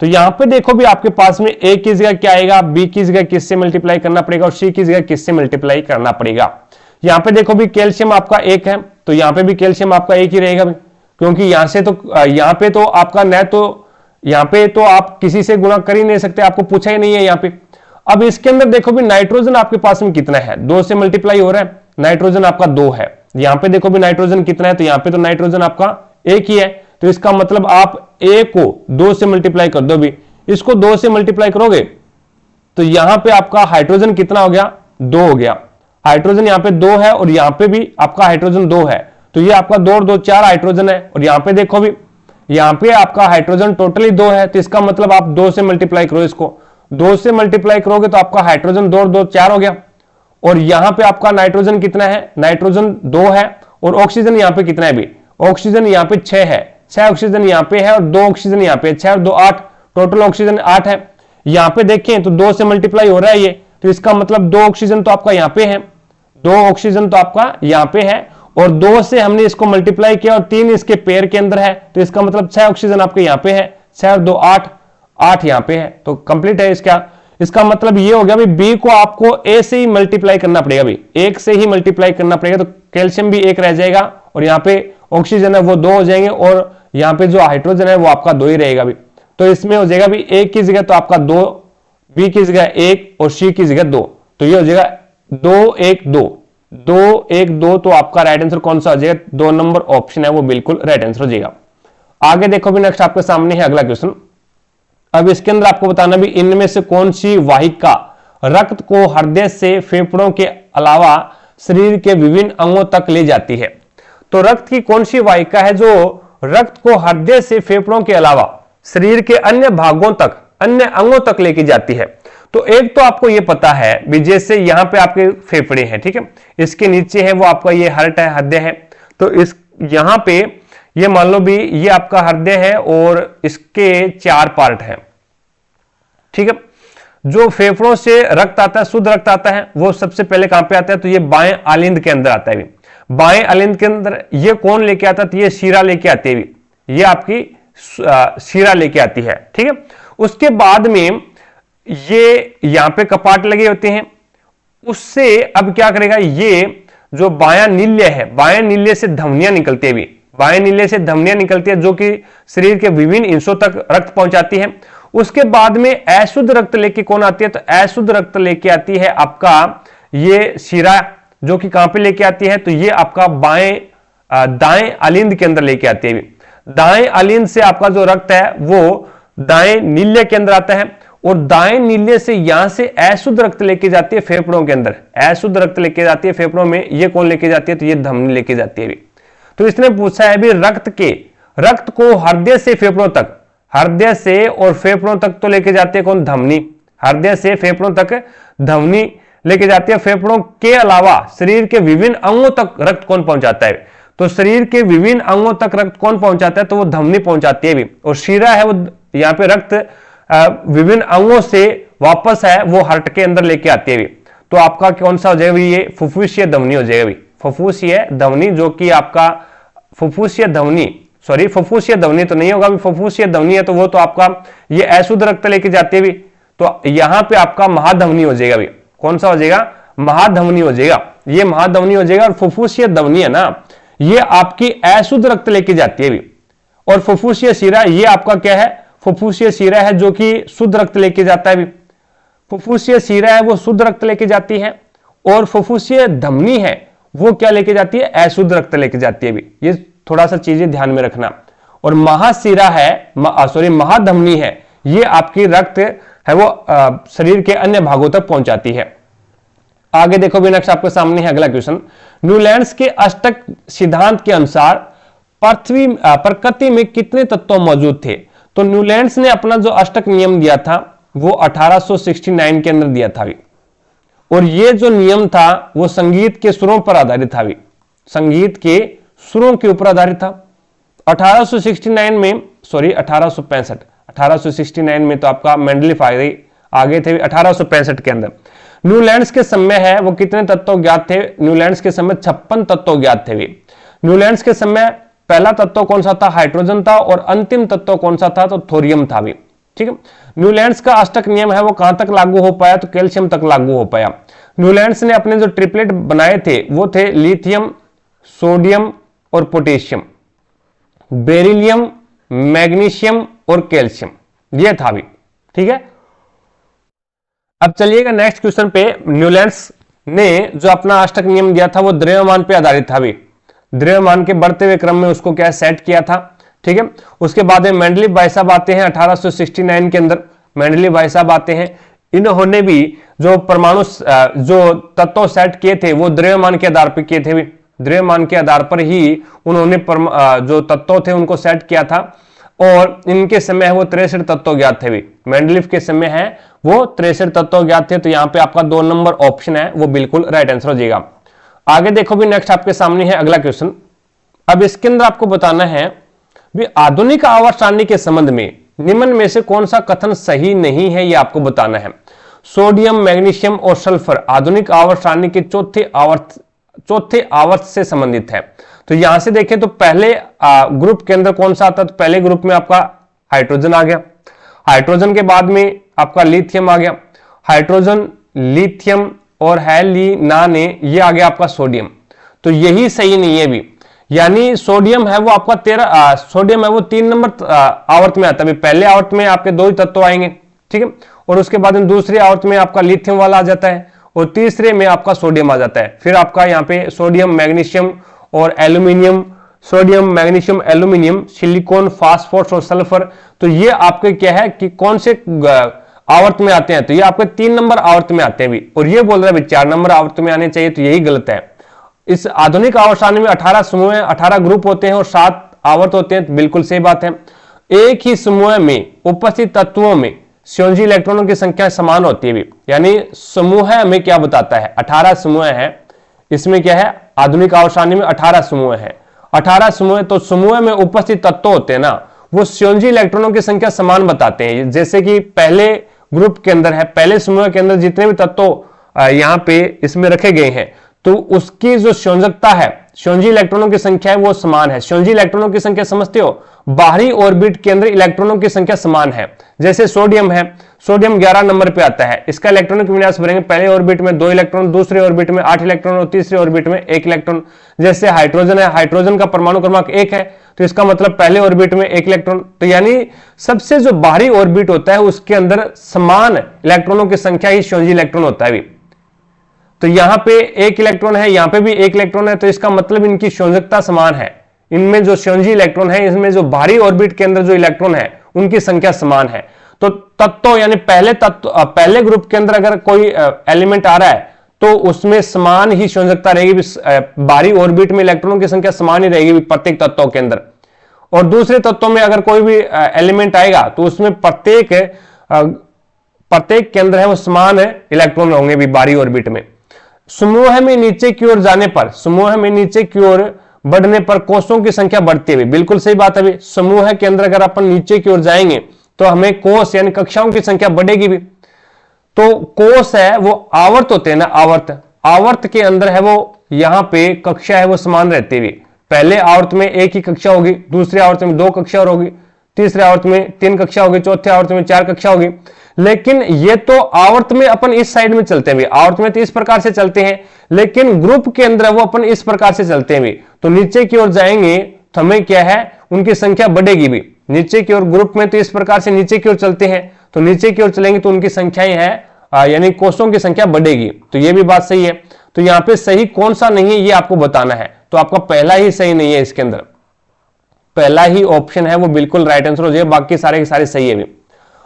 Speaker 1: तो यहां पे देखो भी आपके पास में ए की जगह क्या आएगा, बी की जगह किससे मल्टीप्लाई करना पड़ेगा और सी की जगह किससे मल्टीप्लाई करना पड़ेगा। यहां पे देखो भी कैल्शियम आपका एक है, तो यहां पे भी कैल्शियम आपका एक ही रहेगा, क्योंकि यहां से तो यहां पे तो आपका न तो यहां पे तो आप किसी से गुणा कर ही नहीं सकते, आपको पूछा ही नहीं है यहां पे। अब इसके अंदर देखो भी नाइट्रोजन आपके पास में कितना है, 2 से मल्टीप्लाई हो रहा है, नाइट्रोजन आपका 2 है। यहां पे देखो भी नाइट्रोजन कितना है, तो यहां पे तो नाइट्रोजन आपका एक ही है, तो इसका मतलब आप ए को 2 से मल्टीप्लाई कर दो। भी इसको 2 से मल्टीप्लाई करोगे तो यहां पे आपका हाइड्रोजन कितना हो गया, 2 हो गया। हाइड्रोजन यहां पे 2 है और यहां पे भी आपका हाइड्रोजन 2 है, तो ये आपका 2 और 2 4 हाइड्रोजन है। और यहां पे देखो भी यहां पे आपका हाइड्रोजन टोटली 2 है, तो इसका मतलब आप 2 से मल्टीप्लाई करो, इसको 2 से मल्टीप्लाई करोगे तो आपका हाइड्रोजन 2 और 2 4 हो गया। और यहां पे आपका नाइट्रोजन कितना है, नाइट्रोजन 2 है और ऑक्सीजन यहां पे कितना है, भी ऑक्सीजन यहां पे 6 है, 6 ऑक्सीजन यहां पे है और 2 ऑक्सीजन यहां पे, 6 और 2 8, टोटल ऑक्सीजन 8 है। यहां पे देखें तो 2 से मल्टीप्लाई हो रहा है ये, तो इसका मतलब 2 ऑक्सीजन तो आपका यहां पे है, 2 ऑक्सीजन तो आपका यहां पे है और 2 से हमने इसको मल्टीप्लाई किया और 3 इसके पेयर के अंदर है, तो इसका मतलब 6 ऑक्सीजन आपके यहां पे है, 6 और 2 8, 8 यहां पे है, तो कंप्लीट है इसका मतलब ये हो गया भी बी को आपको ए से ही मल्टीप्लाई करना पड़ेगा, भी 1 से ही मल्टीप्लाई करना पड़ेगा, तो कैल्शियम भी 1 रह जाएगा और यहाँ पे ऑक्सीजन है वो 2 हो जाएंगे और यहाँ पे जो हाइड्रोजन है वो आपका 2 ही रहेगा। भी तो इसमें हो जाएगा भी ए की जगह तो आपका 2, बी की जगह 1 और सी की जगह 2, तो ये हो जाएगा 2 1 2, 2 1 2, तो आपका राइट आंसर कौन सा हो जाएगा, 2 नंबर ऑप्शन है वो बिल्कुल राइट आंसर हो जाएगा। आगे देखो भी नेक्स्ट आपके सामने है अगला क्वेश्चन। अब इसके अंदर आपको बताना भी इनमें से कौन सी वाहिका रक्त को हृदय से फेफड़ों के अलावा शरीर के विभिन्न अंगों तक ले जाती है। तो रक्त की कौन सी वाहिका है जो रक्त को हृदय से फेफड़ों के अलावा शरीर के अन्य भागों तक, अन्य अंगों तक लेके जाती है। तो एक तो आपको यह पता है भी जैसे यहां पे आपके फेफड़े हैं, ठीक है, इसके नीचे है वो आपका ये हार्ट है, हृदय है, तो इस यहां पे ये मान लो भी ये आपका हृदय है और इसके 4 पार्ट हैं, ठीक है। जो फेफड़ों से रक्त आता है, शुद्ध रक्त आता है, वो सबसे पहले कहां पे आता है, तो ये बाएं आलिंद के अंदर आता है। बाएं आलिंद के अंदर ये कौन लेके आता है, तो ये शीरा लेके आती है, ये आपकी शीरा लेके आती है, ठीक है। उसके बाद में ये यहां पे कपाट लगे होते हैं, उससे अब क्या करेगा, ये जो बायां नील्य है, बाएं नील्य से धमनियां निकलती है, बाएं नील्य से धमनियां निकलती है जो कि शरीर के विभिन्न हिस्सों तक रक्त पहुंचाती है। उसके बाद में अशुद्ध रक्त लेके कौन आती है, तो अशुद्ध रक्त लेके आती है आपका ये शीरा, जो कि कहां पे लेके आती है, तो ये आपका दाएं आलिंद के अंदर लेके आती है। दाएं आलिंद से आपका जो रक्त है वो दाएं नील्य के अंदर आता है और दाएं नील्य से यहां से अशुद्ध रक्त लेके जाती है फेफड़ों के अंदर, अशुद्ध रक्त लेके जाती है फेफड़ों में, ये कौन लेके जाती है, तो ये धमनी लेके जाती है। तो इसने पूछा है भी रक्त को हृदय से फेफड़ों तक, हृदय से और फेफड़ों तक तो लेके जाती है कौन, धमनी, हृदय से फेफड़ों तक धमनी लेके जाती है। फेफड़ों के अलावा शरीर के विभिन्न अंगों तक रक्त कौन पहुंचाता है, तो शरीर के विभिन्न अंगों तक रक्त कौन पहुंचाता है, तो वो धमनी पहुंचाती है भी, और शीरा है वो यहाँ पे रक्त विभिन्न अंगों से वापस है वो हार्ट के अंदर लेके आती है। तो आपका कौन सा हो जाएगा, ये फुफ्फुसीय धमनी हो जाएगा, फुफ्फुसीय धमनी, जो कि आपका फुफ्फुसीय धमनी, सॉरी फुफ्फुसीय धमनी तो नहीं होगा, फुफ्फुसीय धमनी है तो वो तो आपका ये अशुद्ध रक्त लेके जाती है भी, तो यहां पे आपका महाधमनी हो जाएगा भी, कौन सा हो जाएगा, महाधमनी हो जाएगा, ये महाधमनी हो जाएगा। और फुफ्फुसीय धमनी है ना, ये आपकी अशुद्ध रक्त लेके जाती है भी, और फुफ्फुसीय शीरा ये आपका क्या है, फुफ्फुसीय शीरा है जो कि शुद्ध रक्त लेके जाता है भी, फुफ्फुसीय शीरा है वो शुद्ध रक्त लेके जाती है, और फुफ्फुसीय धमनी है वो क्या लेके जाती है, अशुद्ध रक्त लेके जाती है भी, ये थोड़ा सा चीजें ध्यान में रखना। और महाशीरा है, सॉरी महाधमनी है, ये आपकी रक्त है वो शरीर के अन्य भागों तक पहुंचाती है। आगे देखो भी नेक्स्ट आपके सामने है अगला क्वेश्चन। न्यूलैंड्स के अष्टक सिद्धांत के अनुसार प्रकृति में कितने तत्व मौजूद थे? तो न्यूलैंड्स ने अपना जो अष्टक नियम दिया था वो 1869 के अंदर दिया था भी, और ये जो नियम था वो संगीत के सुरों पर आधारित था भी, संगीत के सुरों के ऊपर आधारित था। 1869 में, सॉरी 1869 में तो आपका मेंडलीफ आगे थे 1865 के अंदर। न्यूलैंड्स के समय है वो कितने तत्व ज्ञात थे? न्यूलैंड्स के समय 56 तत्व ज्ञात थे भी। न्यूलैंड्स के समय पहला तत्व कौन सा था? हाइड्रोजन था, और अंतिम तत्व कौन सा था? तो थोरियम था भी। ठीक है, न्यूलैंड्स का अष्टक नियम है वो कहां तक लागू हो पाया? तो कैल्शियम तक लागू हो पाया। न्यूलैंड्स ने अपने जो ट्रिपलेट बनाए थे वो थे लिथियम, सोडियम और पोटेशियम, बेरिलियम, मैग्नीशियम और कैल्शियम, ये था भी। ठीक है, अब चलिएगा नेक्स्ट क्वेश्चन पे। न्यूलैंड्स ने जो अपना अष्टक नियम दिया था वो द्रव्यमान पे आधारित था भी, द्रव्यमान के बढ़ते हुए क्रम में उसको क्या सेट किया था। ठीक है, उसके बाद में मेंडलीफ भाई साहब आते हैं 1869 के अंदर, मेंडलीफ भाई साहब आते हैं। इन्होंने भी जो परमाणु जो तत्व सेट किए थे वो द्रव्यमान के आधार पर किए थे भी, द्रव्यमान के आधार पर ही उन्होंने जो तत्व थे उनको सेट किया था, और इनके समय है वो 63 तत्व ज्ञात थे भी। मेंडलीफ के समय है वो 63 तत्व ज्ञात थे, तो यहां पे आपका 2 नंबर ऑप्शन है वो बिल्कुल राइट आंसर हो जाएगा। आगे देखो भी, नेक्स्ट आपके सामने है अगला क्वेश्चन। अब इसके अंदर आपको बताना है भी आधुनिक आवर्त सारणी के संबंध में निम्न में से कौन सा कथन सही नहीं है, ये आपको बताना है। सोडियम, मैग्नीशियम और सल्फर आधुनिक आवर्त सारणी के चौथे आवर्त से संबंधित है। तो यहां से देखें तो पहले ग्रुप के अंदर कौन सा आता है? तो पहले ग्रुप में आपका हाइड्रोजन आ गया, हाइड्रोजन के बाद में आपका लिथियम आ गया, हाइड्रोजन, लिथियम और हैलिनाने, ये आ गया आपका सोडियम। तो यही सही नहीं है भी, यानी सोडियम है वो आपका सोडियम है वो 3 नंबर आवर्त में आता है। पहले आवर्त में आपके 2 ही तत्व आएंगे, ठीक है, और उसके बाद में दूसरे आवर्त में आपका लिथियम वाला आ जाता है, और तीसरे में आपका सोडियम आ जाता है। फिर आपका यहाँ पे सोडियम, मैग्नीशियम और aluminium, sodium, magnesium, aluminium, silicon, phosphorus और सल्फर। तो ये आपके क्या है कि कौन से आवर्त में आते हैं? तो ये आपके 3 नंबर आवर्त में आते हैं भी, और ये बोल रहा है 4 नंबर आवर्त में आने चाहिए, तो यही गलत है। इस आधुनिक आवर्त सारणी में 18 समूह, 18 ग्रुप होते हैं और 7 आवर्त होते हैं, बिल्कुल सही बात है। एक ही समूह में उपस्थित तत्वों में संयोजी इलेक्ट्रॉनों की संख्या समान होती है भी, यानी समूह हमें क्या बताता है? 18 समूह है, इसमें क्या है? आधुनिक आवर्त सारणी में 18 समूह है, 18 समूह, तो समूह में उपस्थित तत्व होते हैं ना वो संयोजी इलेक्ट्रॉनों की संख्या समान बताते हैं। जैसे कि पहले ग्रुप के अंदर है, पहले समूह के अंदर जितने भी तत्व यहां पे इसमें रखे गए हैं, तो उसकी जो संयोजकता है, संयोजी इलेक्ट्रॉनों की संख्या है वो समान है। संयोजी इलेक्ट्रॉनों की संख्या समझते हो? बाहरी ऑर्बिट के अंदर इलेक्ट्रॉनों की संख्या समान है। जैसे सोडियम है, सोडियम 11 नंबर पे आता है, इसका इलेक्ट्रॉनिक विन्यास भरेंगे, पहले ऑर्बिट में 2 इलेक्ट्रॉन, दूसरे ऑर्बिट में 8 इलेक्ट्रॉन और तीसरे ऑर्बिट में 1 इलेक्ट्रॉन। जैसे हाइड्रोजन है, हाइड्रोजन का परमाणु क्रमांक 1 है, तो इसका मतलब पहले ऑर्बिट में 1 इलेक्ट्रॉन। तो यानी सबसे जो बाहरी ऑर्बिट होता है उसके अंदर समान इलेक्ट्रॉनों की संख्या ही संयोजी इलेक्ट्रॉन होता है भी। तो यहां पे 1 इलेक्ट्रॉन है, यहां पे भी 1 इलेक्ट्रॉन है, तो इसका मतलब इनकी संयोजकता समान है। इनमें जो संयोजी इलेक्ट्रॉन है, इसमें जो बाहरी ऑर्बिट के अंदर जो इलेक्ट्रॉन है उनकी संख्या समान है। तो तत्व यानी पहले ग्रुप के अंदर अगर कोई एलिमेंट आ रहा है तो उसमें समान ही संयोजकता रहेगी, बाहरी ऑर्बिट में इलेक्ट्रॉनों की संख्या समान ही रहेगी प्रत्येक तत्वों के अंदर। और दूसरे तत्वों में अगर कोई भी एलिमेंट आएगा तो उसमें प्रत्येक के अंदर है वो समान इलेक्ट्रॉन होंगे भी बाहरी ऑर्बिट में। समूह में नीचे की ओर जाने पर, समूह में नीचे की ओर बढ़ने पर कोषों की संख्या बढ़ती है, बिल्कुल सही बात है। समूह के अंदर अगर अपन नीचे की ओर जाएंगे तो हमें कोष यानी कक्षाओं की संख्या बढ़ेगी भी। तो कोष है वो आवर्त होते हैं ना, आवर्त के अंदर है वो यहां पे कक्षा है वो समान रहती है। पहले आवर्त में 1 ही कक्षा होगी, दूसरे आवर्त में 2 कक्षा और होगी, तीसरे आवर्त में 3 कक्षा होगी, चौथे आवर्त में 4 कक्षा होगी। लेकिन ये तो आवर्त में अपन इस साइड में चलते हैं, आवर्त में तो इस प्रकार से चलते हैं, लेकिन ग्रुप के अंदर वो अपन इस प्रकार से चलते हैं। तो नीचे की ओर जाएंगे तो हमें क्या है, उनकी संख्या बढ़ेगी भी। नीचे की ओर ग्रुप में तो इस प्रकार से नीचे की ओर चलते हैं, तो नीचे की ओर चलेंगे तो उनकी संख्याएं है यानी कोषों की संख्या बढ़ेगी। तो ये भी बात सही है। तो यहां पे सही कौन सा नहीं है ये आपको बताना है। तो आपका पहला ही सही नहीं है, इसके अंदर पहला ही ऑप्शन है वो बिल्कुल राइट आंसर हो जाएगा, बाकी सारे के सारे सही है भी।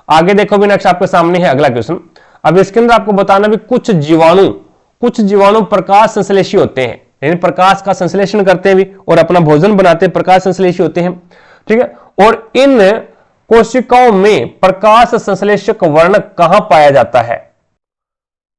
Speaker 1: आगे देखो भी, नेक्स्ट आपके सामने है अगला क्वेश्चन। अब इसके अंदर आपको बताना भी कुछ जीवाणु प्रकाश संश्लेषी होते हैं। यानी प्रकाश का संश्लेषण करते हैं भी और अपना भोजन बनाते हैं, प्रकाश संश्लेषी होते हैं। ठीक है, और इन कोशिकाओं में प्रकाश संश्लेषक वर्णक कहां पाया जाता है?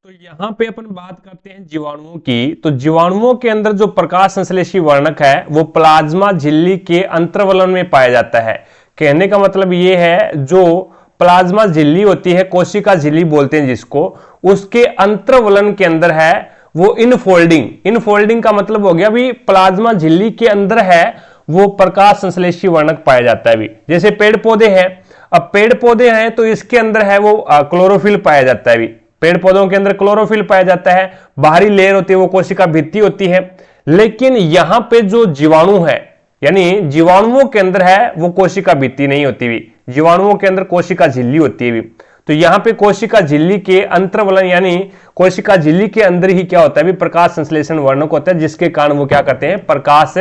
Speaker 1: तो यहां पे अपन बात करते हैं जीवाणुओं की। तो जीवाणुओं के अंदर जो प्रकाश संश्लेषी वर्णक है वो प्लाज्मा झिल्ली के अंतर्वलन में पाया जाता है। कहने का मतलब ये है, जो प्लाज्मा झिल्ली होती है, कोशिका झिल्ली बोलते हैं जिसको, उसके अंतर्वलन के अंदर है वो इनफोल्डिंग का मतलब हो गया भी प्लाज्मा झिल्ली के अंदर है वो प्रकाश संश्लेषी वर्णक पाया जाता है भी। जैसे पेड़ पौधे हैं, अब पेड़ पौधे हैं तो इसके अंदर है वो क्लोरोफिल पाया जाता है भी। पेड़ पौधों के अंदर क्लोरोफिल पाया जाता है, बाहरी लेयर होती है वो कोशिका भित्ति होती है। लेकिन यहां पे जो जीवाणु है, यानी जीवाणुओं के अंदर है वो कोशिका भित्ति नहीं होती भी, जीवाणुओं के अंदर कोशिका झिल्ली होती है भी। तो यहां पे कोशिका झिल्ली के अंतर्वलन यानी कोशिका झिल्ली के अंदर ही क्या होता है भी प्रकाश संश्लेषण वर्णक होता है, जिसके कारण वो क्या करते हैं, प्रकाश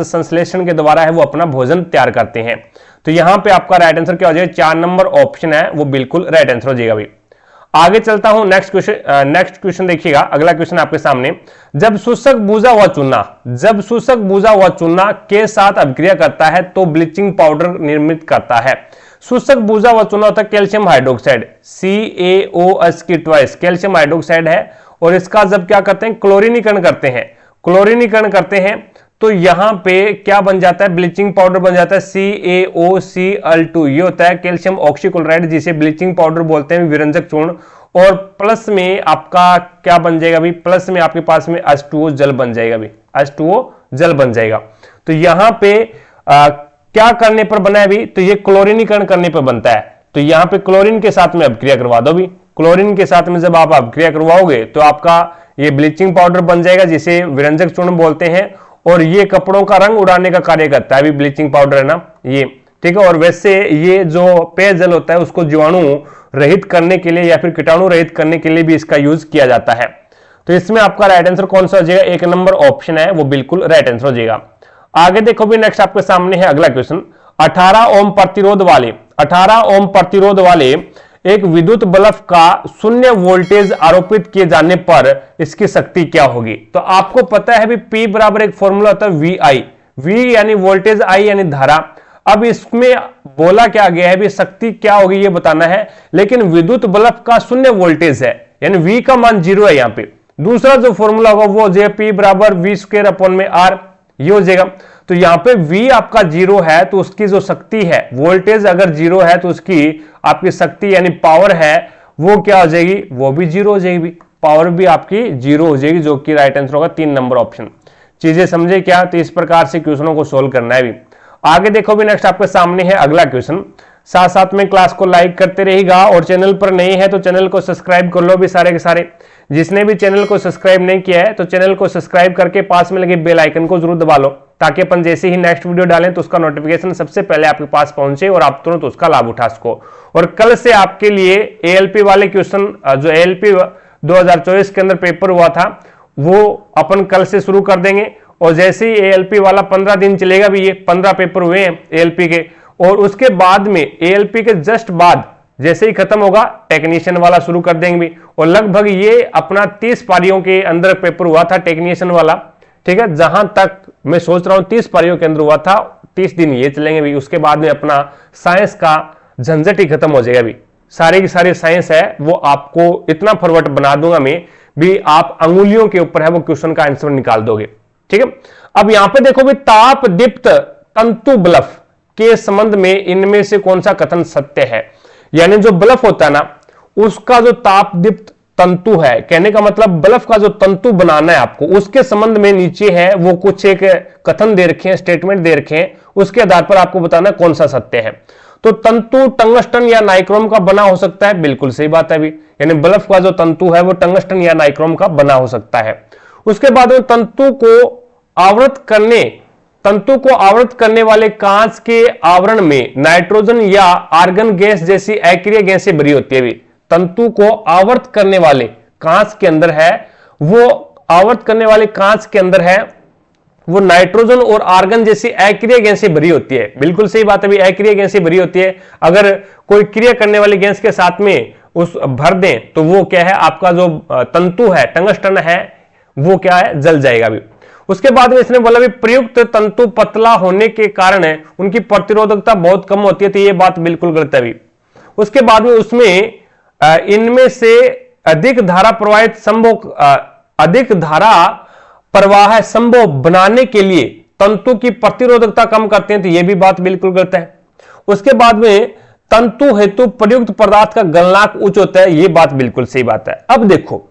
Speaker 1: संश्लेषण के द्वारा है वो अपना भोजन तैयार करते हैं। तो यहां पे आपका राइट आंसर क्या हो जाएगा, 4 नंबर ऑप्शन है वो बिल्कुल राइट आंसर हो जाएगा भाई। आगे चलता हूं, नेक्स्ट क्वेश्चन देखिएगा। अगला क्वेश्चन आपके सामने, जब शोषक बुझा हुआ चूना के साथ अभिक्रिया करता है तो ब्लीचिंग पाउडर निर्मित करता है। शोषक बुझा हुआ चूना होता है कैल्शियम हाइड्रोक्साइड, CaOH की ट्वाइस कैल्शियम हाइड्रोक्साइड है, और इसका जब क्या करते हैं, क्लोरीनीकरण करते हैं तो यहां पे क्या बन जाता है, ब्लीचिंग पाउडर बन जाता है CaOCl2। ये होता है कैल्शियम ऑक्सीक्लोराइड, जिसे ब्लीचिंग पाउडर बोलते हैं, विरंजक चूर्ण। और प्लस में आपका क्या बन जाएगा भी, प्लस में आपके पास में H2O जल बन जाएगा भी, H2O जल बन जाएगा। तो यहां पे क्या करने पर बना है भी, तो ये क्लोरीनीकरण करने पर बनता है। तो यहां पे क्लोरीन के साथ में अभिक्रिया करवा दो भी, क्लोरीन के साथ में जब आप अभिक्रिया करवाओगे तो आपका ये ब्लीचिंग पाउडर बन जाएगा, जिसे विरंजक चूर्ण बोलते हैं। और ये कपड़ों का रंग उड़ाने का कार्य करता है, अभी ब्लीचिंग पाउडर है ना ये, ठीक है। और वैसे ये जो पेयजल होता है उसको जीवाणु रहित करने के लिए या फिर कीटाणु रहित करने के लिए भी इसका यूज किया जाता है। तो इसमें आपका राइट आंसर कौन सा हो जाएगा, 1 नंबर ऑप्शन है वो बिल्कुल राइट आंसर हो जाएगा। आगे देखो भी, नेक्स्ट आपके सामने है अगला क्वेश्चन। 18 ओम प्रतिरोध वाले एक विद्युत बल्ब का 0 वोल्टेज आरोपित किए जाने पर इसकी शक्ति क्या होगी? तो आपको पता है भी P बराबर एक फॉर्मूला होता है VI, V यानी वोल्टेज, I यानी धारा। अब इसमें बोला क्या गया है भी शक्ति क्या होगी ये बताना है, लेकिन विद्युत बल्ब का 0 वोल्टेज है यानी V का मान 0 है। यहां पे दूसरा जो फॉर्मूला होगा वो जो P बराबर V²/R, ये हो जाएगा। तो यहां पे V आपका 0 है तो उसकी जो शक्ति है, वोल्टेज अगर 0 है तो उसकी आपकी शक्ति यानी पावर है वो क्या हो जाएगी, वो भी 0 हो जाएगी। पावर भी आपकी 0 हो जाएगी, जो कि राइट आंसर होगा 3 नंबर ऑप्शन। चीजें समझे क्या? तो इस प्रकार से क्वेश्चनों को सोल्व करना है भी। आगे देखो भी, नेक्स्ट आपके सामने है अगला क्वेश्चन। साथ साथ में क्लास को लाइक करते रहेगा और चैनल पर नहीं है तो चैनल को सब्सक्राइब कर लो भी सारे के सारे। जिसने भी चैनल को सब्सक्राइब नहीं किया है तो चैनल को सब्सक्राइब करके पास में लगे बेल आइकन को जरूर दबा लो, ताकि अपन जैसे ही नेक्स्ट वीडियो डालें तो उसका नोटिफिकेशन सबसे पहले आपके पास पहुंचे और आप तुरंत उसका लाभ उठा सको। और कल से आपके लिए ALP वाले क्वेश्चन, जो ALP 2024 के अंदर पेपर हुआ था वो अपन कल से शुरू कर देंगे। और जैसे ही ALP वाला 15 दिन चलेगा भी, ये 15 पेपर हुए हैं ALP के, और उसके बाद में ALP के जस्ट बाद जैसे ही खत्म होगा टेक्नीशियन वाला शुरू कर देंगे। और लगभग ये अपना 30 पारियों के अंदर पेपर हुआ था टेक्नीशियन वाला, ठीक है। जहां तक मैं सोच रहा हूं 30 पारियों के अंदर हुआ था, 30 दिन ये चलेंगे भी। उसके बाद में अपना साइंस का झंझट ही खत्म हो जाएगा भी। सारी की सारी साइंस है वो आपको इतना फॉरवर्ड बना दूंगा मैं भी, आप अंगुलियों के ऊपर है वो क्वेश्चन का आंसर निकाल दोगे, ठीक है। अब यहां पे देखो भी, ताप दीप्त तंतु बल्ब के संबंध में इनमें से कौन सा कथन सत्य है? यानी जो बल्ब होता है ना, उसका जो ताप दीप्त तंतु है, कहने का मतलब बल्ब का जो तंतु बनाना है आपको, उसके संबंध में नीचे है वो कुछ एक कथन दे रखे हैं, स्टेटमेंट दे रखे हैं, उसके आधार पर आपको बताना कौन सा सत्य है। तो तंतु टंगस्टन या नाइक्रोम का बना हो सकता है, बिल्कुल सही बात है भी। यानी बल्ब का जो तंतु है वो टंगस्टन या नाइक्रोम का बना हो सकता है। उसके बाद में तंतु को आवृत करने वाले कांच के आवरण में नाइट्रोजन या आर्गन गैस जैसी अक्रिय गैसें भरी होती है भी। तंतु को आवृत करने वाले कांच के अंदर है वो नाइट्रोजन और आर्गन जैसी अक्रिय गैसें भरी होती है। बिल्कुल सही बात है भी, अक्रिय गैसें भरी होती है। अगर कोई क्रिया करने वाली गैस के साथ में उस भर दें तो वो क्या है, आपका जो तंतु है टंगस्टन है वो क्या है, जल जाएगा भी। उसके बाद में इसने बोला भी प्रयुक्त तंतु पतला होने के कारण है उनकी प्रतिरोधकता बहुत कम होती है, तो ये बात बिल्कुल गलत है भी। उसके बाद में उसमें इनमें से अधिक धारा प्रवाहित संभव अधिक धारा प्रवाह संभव बनाने के लिए तंतु की प्रतिरोधकता कम करते हैं, तो यह भी बात बिल्कुल गलत है। उसके बाद में तंतु हेतु प्रयुक्त पदार्थ का गलनांक उच्च होता है, यह बात बिल्कुल सही बात है। अब देखो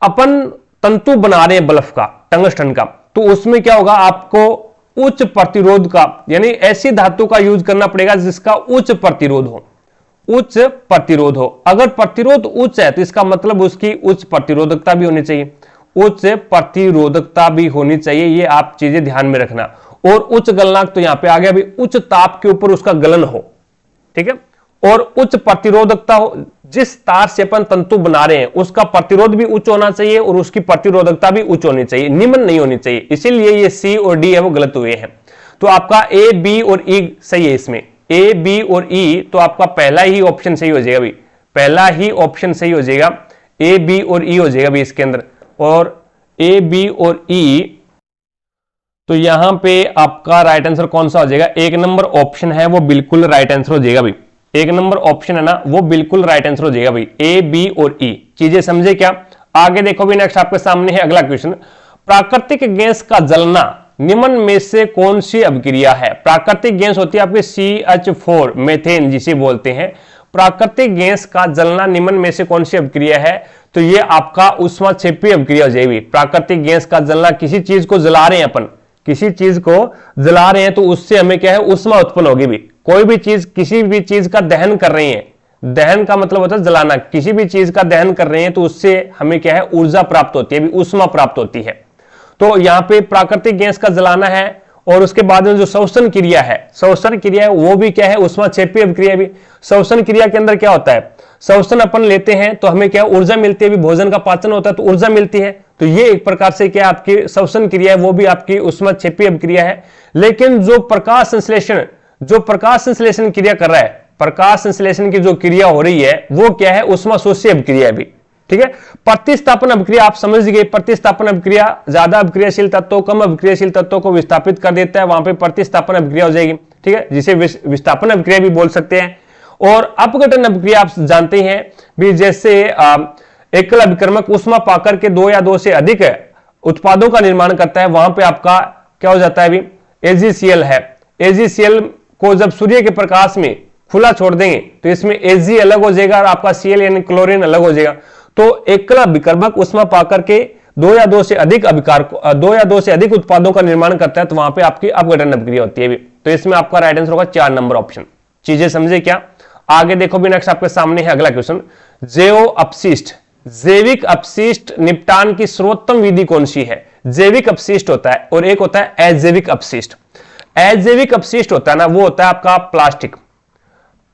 Speaker 1: अपन तंतु बना रहे हैं बल्ब का, टंगस्टन का, तो उसमें क्या होगा, आपको उच्च प्रतिरोध का यानी ऐसी धातु का यूज करना पड़ेगा जिसका उच्च प्रतिरोध हो, उच्च प्रतिरोध हो। अगर प्रतिरोध उच्च है तो इसका मतलब उसकी उच्च प्रतिरोधकता भी होनी चाहिए, उच्च प्रतिरोधकता भी होनी चाहिए, ये आप चीजें ध्यान में रखना। और उच्च गलनांक तो यहां पे आ गया भी, उच्च ताप के ऊपर उसका गलन हो, ठीक है, और उच्च प्रतिरोधकता हो। जिस तार से अपन तंतु बना रहे हैं उसका प्रतिरोध भी उच्च होना चाहिए और उसकी प्रतिरोधकता भी उच्च होनी चाहिए, निम्न नहीं होनी चाहिए। इसीलिए ये सी और डी है वो गलत हुए हैं। तो आपका ए, बी और ई सही है इसमें, ए, बी और ई, तो आपका पहला ही ऑप्शन सही हो जाएगा भाई, पहला ही ऑप्शन सही हो जाएगा, ए, बी और ई हो जाएगा भाई इसके अंदर। और ए, बी और ई, तो यहां पे आपका राइट आंसर कौन सा हो जाएगा, एक नंबर ऑप्शन है वो बिल्कुल राइट आंसर हो जाएगा भाई, एक नंबर ऑप्शन है ना वो बिल्कुल राइट आंसर हो जाएगा भाई, ए, बी और ई। चीजें समझे क्या? आगे देखो भी, नेक्स्ट आपके सामने है अगला क्वेश्चन, प्राकृतिक गैस का जलना निम्न में से कौन सी अभिक्रिया है? प्राकृतिक गैस होती है आपके CH4 मेथेन जिसे बोलते हैं। प्राकृतिक गैस का जलना निम्न में से कौन सी अभिक्रिया है? तो ये आपका ऊष्माक्षेपी अभिक्रिया हो जाएगी। प्राकृतिक गैस का जलना, किसी चीज को जला रहे हैं अपन, किसी चीज को जला रहे हैं तो उससे हमें क्या है, ऊष्मा उत्पन्न होगी भी। कोई भी चीज, किसी भी चीज का दहन कर रही है, दहन का मतलब होता है जलाना, किसी भी चीज का दहन कर रहे हैं तो उससे हमें क्या है, ऊर्जा प्राप्त होती है, ऊष्मा प्राप्त होती है। तो यहां पे प्राकृतिक गैस का जलाना है। और उसके बाद में जो श्वसन क्रिया है, श्वसन क्रिया है वो भी क्या है, ऊष्माक्षेपी अभिक्रिया भी। श्वसन क्रिया के अंदर क्या होता है, श्वसन अपन लेते हैं तो हमें क्या ऊर्जा मिलती है, भी भोजन का पाचन होता है तो ऊर्जा मिलती है। तो ये एक प्रकार से क्या आपकी श्वसन क्रिया है, वो भी आपकी ऊष्माक्षेपी अभिक्रिया है। लेकिन जो प्रकाश संश्लेषण, जो प्रकाश संश्लेषण क्रिया कर रहा है, प्रकाश संश्लेषण की जो क्रिया हो रही है वो क्या है, ऊष्माशोषी अभिक्रिया भी, ठीक है। प्रतिस्थापन अभिक्रिया आप समझ गए, प्रतिस्थापन अभिक्रिया ज्यादा अभिक्रियाशील तत्वों कम अभिक्रियाशील तत्वों को विस्थापित कर देता है, वहां पे प्रतिस्थापन अभिक्रिया हो जाएगी, ठीक है, जिसे विस्थापन अभिक्रिया भी बोल सकते हैं। और अपघटन अभिक्रिया आप जानते हैं भी, जैसे एकल अभिकर्मक ऊष्मा पाकर के 2 या 2 से अधिक उत्पादों का निर्माण करता है, वहां पे आपका क्या हो जाता है भी, AgCl है। AgCl को जब सूर्य के प्रकाश में खुला छोड़ देंगे तो इसमें Ag अलग हो जाएगा और आपका Cl यानी क्लोरीन अलग हो जाएगा। तो एकल अभिकर्मक ऊष्मा पाकर के 2 या 2 से अधिक उत्पादों का निर्माण करता है, तो वहां पे आपकी अपघटन अभिक्रिया होती है भी। तो इसमें आपका राइट आंसर होगा 4 नंबर ऑप्शन। चीजें समझे क्या? आगे देखो भी, नेक्स्ट आपके सामने है अगला क्वेश्चन, जैव अपशिष्ट, जैविक अपशिष्ट निपटान की सर्वोत्तम विधि कौन सी है? जैविक अपशिष्ट होता है और एक होता है अजैविक अपशिष्ट। अजैविक अपशिष्ट होता है ना, वो होता है आपका प्लास्टिक,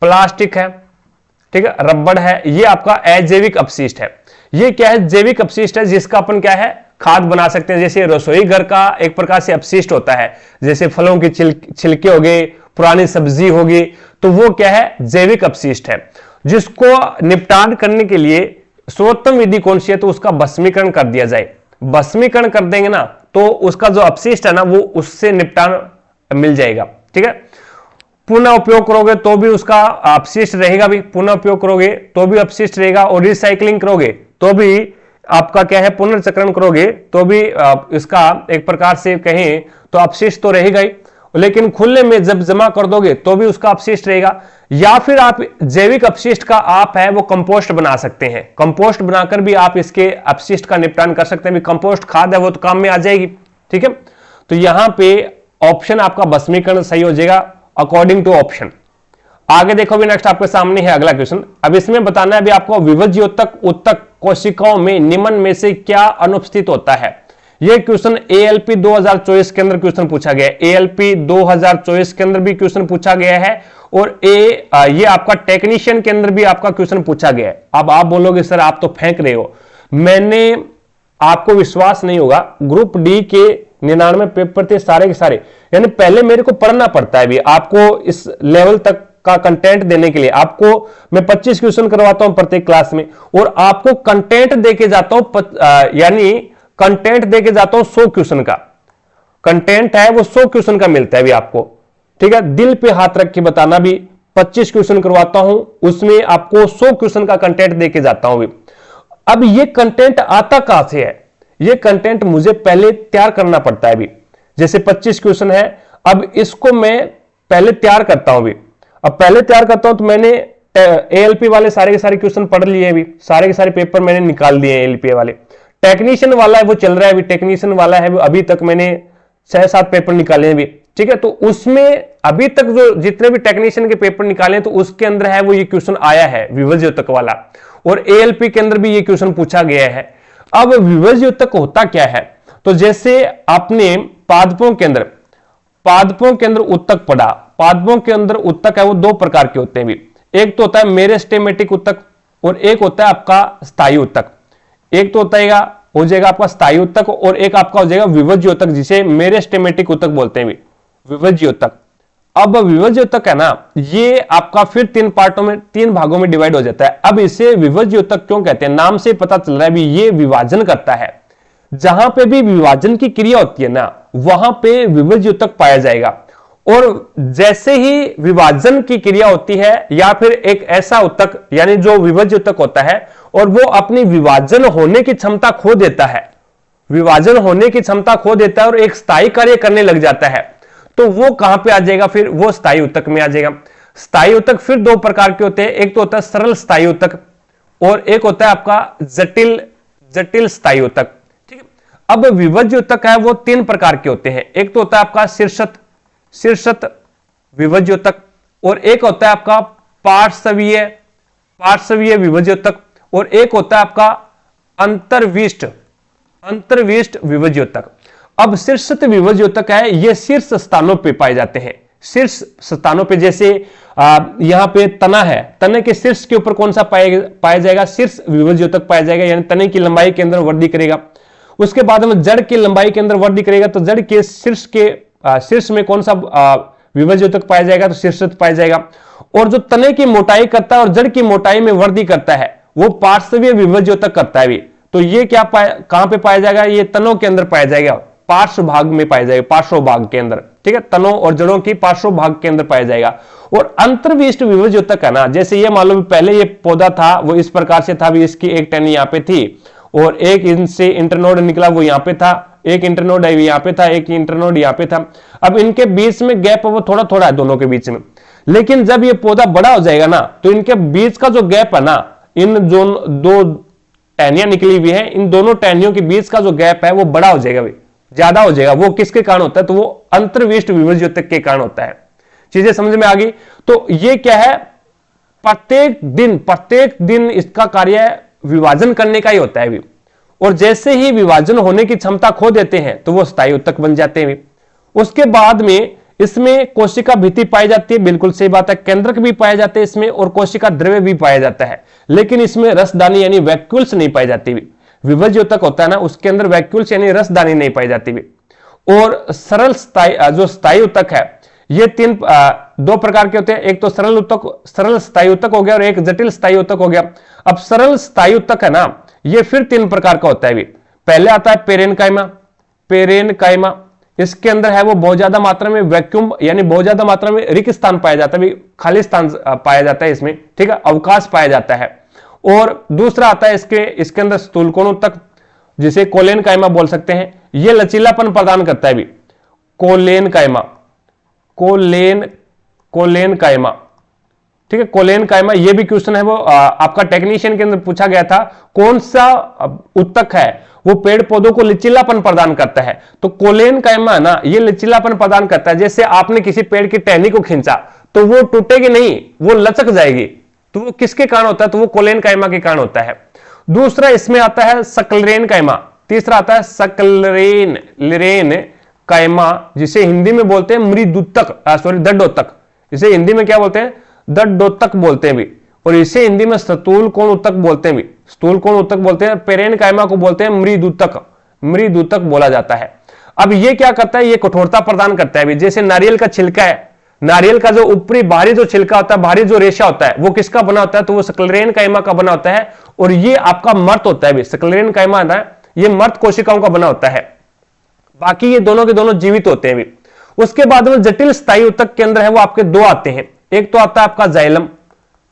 Speaker 1: प्लास्टिक है, ठीक है, रबड़ है, ये आपका अजैविक अपशिष्ट है। ये क्या है, जैविक अपशिष्ट है जिसका अपन क्या है, खाद बना सकते हैं। जैसे रसोई घर का एक प्रकार से अपशिष्ट होता है, जैसे फलों की छिलके हो गए, पुरानी सब्जी होगी, तो वो क्या है, जैविक अपशिष्ट है। जिसको निपटान करने के लिए सर्वोत्तम विधि कौन सी है? तो उसका भस्मीकरण कर दिया जाए। भस्मीकरण कर देंगे ना तो उसका जो अपशिष्ट है ना वो उससे निपटान मिल जाएगा, ठीक है। पुनः उपयोग करोगे तो भी उसका अपशिष्ट रहेगा भी, पुनः उपयोग करोगे तो भी अपशिष्ट रहेगा, और रिसाइकलिंग करोगे तो भी आपका क्या है, पुनर्चक्रण करोगे तो भी इसका एक प्रकार से कहें तो अपशिष्ट तो रहेगा ही, लेकिन खुले में जब जमा कर दोगे तो भी उसका अपशिष्ट रहेगा। या फिर आप जैविक अपशिष्ट का आप है वो कंपोस्ट बना सकते हैं, कंपोस्ट बनाकर भी आप इसके अपशिष्ट का निपटान कर सकते हैं। कंपोस्ट खाद है वो तो काम में आ जाएगी, ठीक है। तो यहां पे ऑप्शन आपका भस्मीकरण सही हो जाएगा अकॉर्डिंग टू ऑप्शन। आगे देखो भी, नेक्स्ट आपके सामने है अगला क्वेश्चन। अब इसमें बताना है भी आपको, विभज्योतक उत्तक कोशिकाओं में निम्न में से क्या अनुपस्थित होता है? यह क्वेश्चन ALP 2024 के अंदर क्वेश्चन पूछा गया है, ALP 2024 के अंदर भी क्वेश्चन पूछा गया है, और ये आपका टेक्नीशियन के अंदर भी आपका क्वेश्चन पूछा गया है। अब आप बोलोगे सर आप तो फेंक रहे हो, मैंने आपको विश्वास नहीं होगा, ग्रुप डी के 99 पेपर थे सारे के सारे, यानी पहले मेरे को पढ़ना पड़ता है भी आपको इस लेवल तक का कंटेंट देने के लिए। आपको मैं 25 क्वेश्चन करवाता हूं प्रत्येक क्लास में, और आपको कंटेंट देके जाता हूं, यानी कंटेंट देके जाता हूं 100 क्वेश्चन का, कंटेंट है वो 100 क्वेश्चन का मिलता है भी आपको, ठीक है। दिल पे हाथ रख के बताना भी 25 क्वेश्चन करवाता हूं, उसमें आपको 100 क्वेश्चन का कंटेंट देके जाता हूं भी। अब ये कंटेंट आता कहां से है? ये कंटेंट मुझे पहले तैयार करना पड़ता है भी। जैसे 25 क्वेश्चन है, अब इसको मैं पहले तैयार करता हूं भी। अब पहले तैयार करता हूं तो मैंने एएलपी वाले सारे के सारे क्वेश्चन पढ़ लिए भी, सारे के सारे पेपर मैंने निकाल दिए एएलपी वाले। टेक्नीशियन वाला है वो चल रहा है अभी, टेक्नीशियन वाला है वो अभी तक मैंने 6-7 पेपर निकाले हैं भी, ठीक है। तो उसमें अभी तक जो जितने भी टेक्नीशियन के पेपर निकाले तो उसके अंदर है वो ये क्वेश्चन आया है विभज्योतक वाला, और एएलपी के अंदर भी ये क्वेश्चन पूछा गया है। अब विभज्योतक होता क्या है? तो जैसे आपने पादपों के अंदर उत्तक पढ़ा, पादपों के अंदर उत्तक है वो 2 प्रकार के होते हैं भी। एक तो होता है मेरिस्टेमेटिक उत्तक और एक होता है आपका स्थायी उत्तक। एक तो होता है हो जाएगा आपका स्थायी उत्तक और एक आपका हो जाएगा विभज्योतक, जिसे मेरिस्टेमेटिक उत्तक बोलते हैं भी, विभज्योतक। अब विभज्योतक है ना, ये आपका फिर 3 पार्टों में 3 भागों में डिवाइड हो जाता है। अब इसे विभज्योतक क्यों कहते हैं? नाम से पता चल रहा है भी ये विभाजन करता है। जहां पे भी विभाजन की क्रिया होती है ना, वहां पे विभज्योतक पाया जाएगा। और जैसे ही विभाजन की क्रिया होती है या फिर एक ऐसा उत्तक यानी जो विभज्योतक होता है और वो अपनी विभाजन होने की क्षमता खो देता है, विभाजन होने की क्षमता खो देता है और एक स्थायी कार्य करने लग जाता है, तो वो कहां पे आ जाएगा? फिर वो स्थायी उत्तक में आ जाएगा। स्थायी उत्तक फिर 2 प्रकार के होते हैं, एक तो होता है सरल स्थायी उत्तक और एक होता है आपका जटिल स्थायी उत्तक, ठीक है। अब विभज्योतक है वो 3 प्रकार के होते हैं, एक तो होता है आपका शीर्षत विभज्योतक और एक होता है आपका पार्श्वीय विभज्योतक और एक होता है आपका अंतर्विष्ट विभज्योतक। अब शीर्षत विभज्योतक है ये शीर्ष स्थानों पे पाए जाते हैं, शीर्ष स्थानों पे। जैसे यहां पे तना है, तने के शीर्ष के ऊपर कौन सा पाया जाएगा? शीर्ष विभज्योतक पाया जाएगा, यानी तने की लंबाई के अंदर वृद्धि करेगा। उसके बाद में जड़ की लंबाई के अंदर वृद्धि करेगा, तो जड़ के शीर्ष में कौन सा विभज्योतक पाया जाएगा? तो शीर्षत पाया जाएगा। और जो तने की मोटाई करता है और जड़ की मोटाई में वृद्धि करता है वो पार्श्वीय विभज्योतक करता है भी। तो ये कहां पे पाया जाएगा? ये तनों के अंदर पाया जाएगा, पार्श्व भाग में पाया जाएगा, पार्श्व भाग के अंदर, ठीक है। तनों और जड़ों की पार्श्व भाग के अंदर पाया जाएगा। और अंतर्विष्ट विभज्योतक है ना, जैसे ये मान लो पहले ये पौधा था वो इस प्रकार से था भी, इसकी एक टहनी यहां पे थी और एक इनसे इंटरनोड निकला वो यहां पे था, एक इंटरनोड है यहां पे था, एक इंटरनोड यहां पे था। अब इनके बीच में गैप वो थोड़ा थोड़ा है दोनों के बीच में, लेकिन जब ये पौधा बड़ा हो जाएगा ना तो इनके बीच का जो गैप है ना, इन जो 2 टहनियां निकली हुई है, इन दोनों टहनियों के बीच का जो गैप है वो बड़ा हो जाएगा, ज्यादा हो जाएगा। वो किसके कारण होता है? तो वो अंतर्विष्ट विभज्योतक के कारण होता है। चीजें समझ में आ गई? तो ये क्या है? प्रत्येक दिन इसका कार्य विभाजन करने का ही होता है भी। और जैसे ही विभाजन होने की क्षमता खो देते हैं तो वो स्थायी उत्तक बन जाते हैं भी। उसके बाद में इसमें कोशिका भित्ति पाई जाती है, बिल्कुल सही बात है। केंद्रक भी पाए जाते हैं इसमें और कोशिका द्रव्य भी पाया जाता है, लेकिन इसमें रसदानी यानी वैक्यूल्स नहीं पाई जाती भी। विभज्योतक होता है ना, उसके अंदर वैक्यूल्स यानी रसदानी नहीं पाई जाती भी। और जो स्थायी उत्तक है ये 2 प्रकार के होते हैं, एक तो सरल स्थायी उत्तक हो गया और एक जटिल स्थायी उत्तक हो गया। अब सरल स्थायी उत्तक है ना, ये फिर 3 प्रकार का होता है भी। पहले आता है पेरेनकाइमा, इसके अंदर है वो बहुत ज्यादा मात्रा में वैक्यूम यानी बहुत ज्यादा मात्रा में रिक्त स्थान पाया जाता है, खाली स्थान पाया जाता है इसमें, ठीक है, अवकाश पाया जाता है। और दूसरा आता है इसके अंदर स्थूलकोण उत्तक, जिसे कोलेनकाइमा बोल सकते हैं। ये लचीलापन प्रदान करता है भी, कोलेनकाइमा, ठीक है। कोलेनकाइमा ये भी क्वेश्चन है वो आपका टेक्नीशियन के अंदर पूछा गया था, कौन सा उत्तक है वो पेड़ पौधों को लचीलापन प्रदान करता है? तो कोलेनकाइमा ना ये लचीलापन प्रदान करता है। जैसे आपने किसी पेड़ की टहनी को खींचा तो वो टूटेगी नहीं, वो लचक जाएगी, तो वो किसके कारण होता है? तो वो कोलेनकाइमा के कारण होता है। दूसरा इसमें आता है सक्लेरेनकाइमा, तीसरा आता है सक्लेरेनकाइमा, जिसे हिंदी में बोलते हैं दड्डोत्तक। इसे हिंदी में क्या बोलते हैं? दड्डोत्तक बोलते हैं भी। और इसे हिंदी में स्थूलकोण उत्तक बोलते हैं भी, स्थूलकोण उत्तक बोलते हैं। पेरेनकाइमा को बोलते हैं मृदुत्तक बोला जाता है। अब ये क्या करता है? ये कठोरता प्रदान करता है भी। जैसे नारियल का छिलका है, नारियल का जो ऊपरी बाहरी जो छिलका होता है, बाहरी जो रेशा होता है, वो किसका बना होता है? तो वो सक्लेरेनकाइमा का बना होता है। और ये आपका मर्त होता है भी, सक्लेरेनकाइमा ना ये मृत कोशिकाओं का बना होता है, बाकी ये दोनों के दोनों जीवित होते हैं भी। उसके बाद में जटिल स्थायी ऊतक केंद्र है वो आपके दो आते हैं, एक तो आता है आपका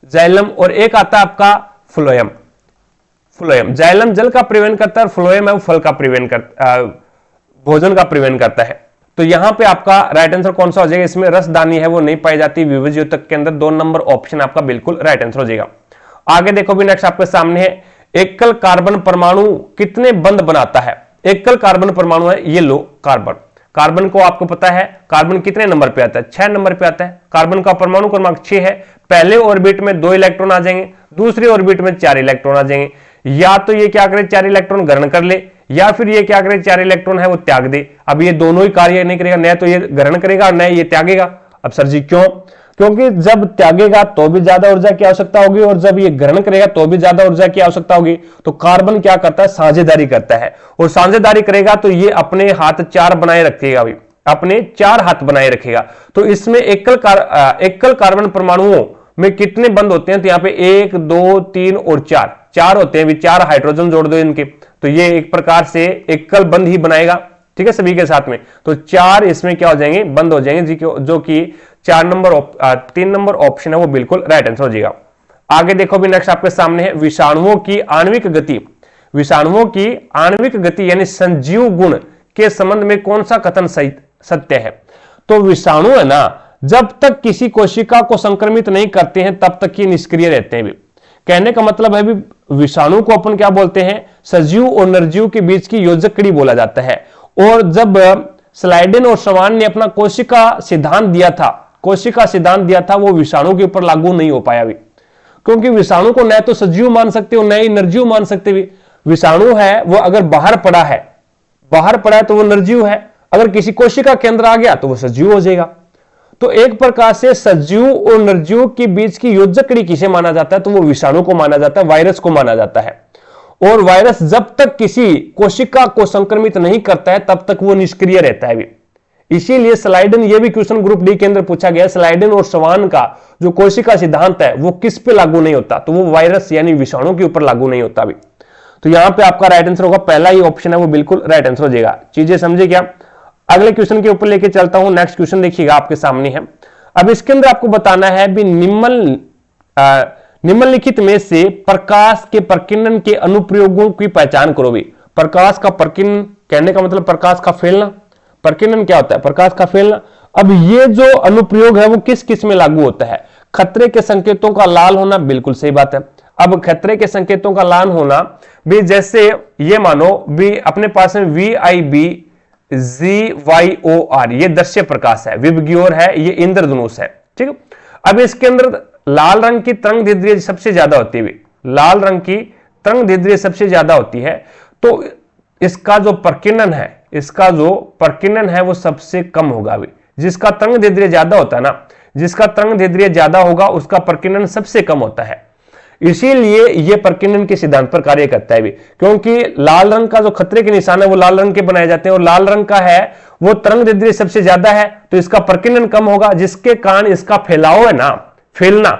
Speaker 1: जाइलम और एक आता है आपका फ्लोएम। जाइलम जल का प्रिवेंट करता है और फ्लोएम है वो फल का प्रिवेंट करता, भोजन का प्रिवेंट करता है। तो यहां पे आपका राइट आंसर कौन सा हो जाएगा, इसमें रसदानी है वो नहीं पाई जाती विभाज्य ऊतक के अंदर, 2 नंबर ऑप्शन आपका बिल्कुल राइट आंसर हो जाएगा। आगे देखो भी नेक्स्ट आपके सामने है, एकल कार्बन परमाणु कितने बंध बनाता है। एकल कार्बन परमाणु है ये लो कार्बन को आपको पता है कार्बन कितने नंबर पे आता है, 6 नंबर पे आता है। कार्बन का परमाणु क्रमांक 6 है। पहले ऑर्बिट में 2 इलेक्ट्रॉन आ जाएंगे, दूसरी ऑर्बिट में 4 इलेक्ट्रॉन आ जाएंगे। या तो ये क्या करे 4 इलेक्ट्रॉन ग्रहण कर ले, या फिर ये क्या करे 4 इलेक्ट्रॉन है वो त्याग दे। अब ये दोनों ही कार्य नहीं करेगा, न तो ये ग्रहण करेगा और न ये त्यागेगा। अब सर जी क्यों, क्योंकि जब त्यागेगा तो भी ज्यादा ऊर्जा की आवश्यकता होगी और जब ये ग्रहण करेगा तो भी ज्यादा ऊर्जा की आवश्यकता होगी। तो कार्बन क्या करता है, साझेदारी करता है, और साझेदारी करेगा तो ये अपने हाथ 4 बनाए रखेगा भी, अपने 4 हाथ बनाए रखेगा। तो इसमें एकल कार्बन परमाणुओं में कितने बंध होते हैं, तो यहां पे 1 2 3 और 4 होते हैं भी, 4 हाइड्रोजन जोड़ दो इनके, तो ये एक प्रकार से एकल बंध ही बनाएगा, ठीक है, सभी के साथ में। तो 4 इसमें क्या हो जाएंगे, बंद हो जाएंगे, जो कि 3 नंबर ऑप्शन है वो बिल्कुल राइट आंसर हो जाएगा। आगे देखो भी नेक्स्ट आपके सामने है, विषाणुओं की आणविक गति यानी संजीव गुण के संबंध में कौन सा कथन सत्य है। तो विषाणु है ना, जब तक किसी कोशिका को संक्रमित नहीं करते हैं तब तक ये निष्क्रिय रहते हैं भी। कहने का मतलब है भी विषाणु को अपन क्या बोलते हैं, सजीव और निर्जीव के बीच की योजक कड़ी बोला जाता है। और जब स्लाइडेन और श्वान ने अपना कोशिका सिद्धांत दिया था वो विषाणु के ऊपर लागू नहीं हो पाया भी, क्योंकि विषाणु को न तो सजीव मान सकते हो न ही निर्जीव मान सकते भी। विषाणु है वो अगर बाहर पड़ा है तो वो निर्जीव है, अगर किसी कोशिका के अंदर आ गया तो वो सजीव हो जाएगा। तो एक प्रकार से सजीव और निर्जीव के बीच की योजक कड़ी किसे माना जाता है, तो वो विषाणु को माना जाता है, वायरस को माना जाता है। और वायरस जब तक किसी कोशिका को संक्रमित नहीं करता है तब तक वो निष्क्रिय रहता है भी। इसीलिए स्लाइडेन, ये भी क्वेश्चन ग्रुप डी के अंदर पूछा गया, स्लाइडेन और श्वान का जो कोशिका सिद्धांत है वो किस पे लागू नहीं होता, तो वो वायरस यानी विषाणु के ऊपर लागू नहीं होता भी। तो यहां पे आपका राइट आंसर होगा, पहला ही ऑप्शन है वो बिल्कुल राइट आंसर हो जाएगा। चीजें समझे क्या। अगले क्वेश्चन के ऊपर लेके चलता हूं। नेक्स्ट क्वेश्चन देखिएगा आपके सामने है। अब इसके अंदर आपको बताना है भी निम्नलिखित में से प्रकाश के प्रकीर्णन के अनुप्रयोगों की पहचान करो भी। प्रकाश का प्रकीर्णन कहने का मतलब प्रकाश का फैलना, प्रकीर्णन क्या होता है, प्रकाश का फैलना। अब ये जो अनुप्रयोग है वो किस किस में लागू होता है। खतरे के संकेतों का लाल होना, बिल्कुल सही बात है। अब खतरे के संकेतों का लाल होना भी, जैसे ये मानो भी अपने पास में VIBGYOR ये दृश्य प्रकाश है, विबग्योर है, ये इंद्रधनुष है, ठीक है। अब इसके अंदर लाल रंग की तरंग दैर्ध्य सबसे ज्यादा होती है, लाल रंग की तरंग दैर्ध्य सबसे ज्यादा होती है। तो इसका जो प्रकीर्णन है वो सबसे कम होगा भी। जिसका तरंग दैर्ध्य ज्यादा होता है ना, जिसका तरंग दैर्ध्य ज्यादा होगा उसका प्रकीर्णन सबसे कम होता है। इसीलिए यह प्रकीर्णन के सिद्धांत पर कार्य करता है भी, क्योंकि लाल रंग का जो खतरे के निशान है वो लाल रंग के बनाए जाते हैं, और लाल रंग का है वो तरंग दैर्ध्य सबसे ज्यादा है, तो इसका प्रकीर्णन कम होगा, जिसके कारण इसका फैलाव है ना, फैलना,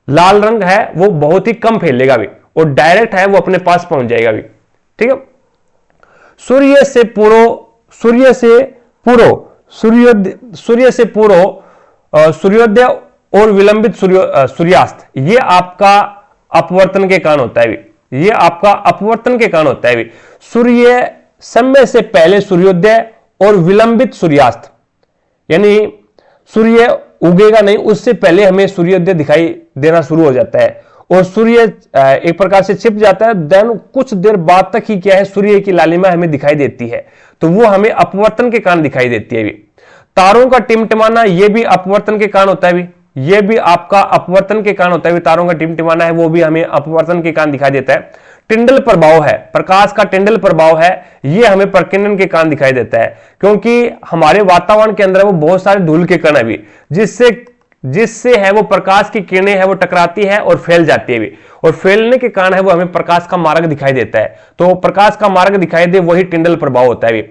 Speaker 1: लाल रंग है वो बहुत ही कम फैलेगा भी, और डायरेक्ट है वो अपने पास पहुंच जाएगा भी, ठीक है। सूर्य से पूर्व सूर्योदय और विलंबित सूर्यास्त, ये आपका अपवर्तन के कारण होता है भी, ये आपका अपवर्तन के कारण होता है भी। सूर्य समय से पहले सूर्योदय और विलंबित सूर्यास्त, यानी सूर्य उगेगा नहीं उससे पहले हमें सूर्योदय दिखाई देना शुरू हो जाता है, और सूर्य एक प्रकार से छिप जाता है, देन कुछ देर बाद तक ही क्या है सूर्य की लालिमा हमें दिखाई देती है, तो वो हमें अपवर्तन के कारण दिखाई देती है भी। तारों का टिमटिमाना ये भी अपवर्तन के कारण होता है भी, ये भी आपका अपवर्तन के कारण होता है भी। तारों का टिमटिमाना है वो भी हमें अपवर्तन के कारण दिखाई देता है। टिंडल प्रभाव है, प्रकाश का टिंडल प्रभाव है, ये हमें प्रकीर्णन के कारण दिखाई देता है, क्योंकि हमारे वातावरण के अंदर वो बहुत सारे धूल के कण है भी, जिससे है वो प्रकाश की किरणें है वो टकराती है और फैल जाती है भी, और फैलने के कारण है वो हमें प्रकाश का मार्ग दिखाई देता है। तो प्रकाश का मार्ग दिखाई दे वही टिंडल प्रभाव होता है भी।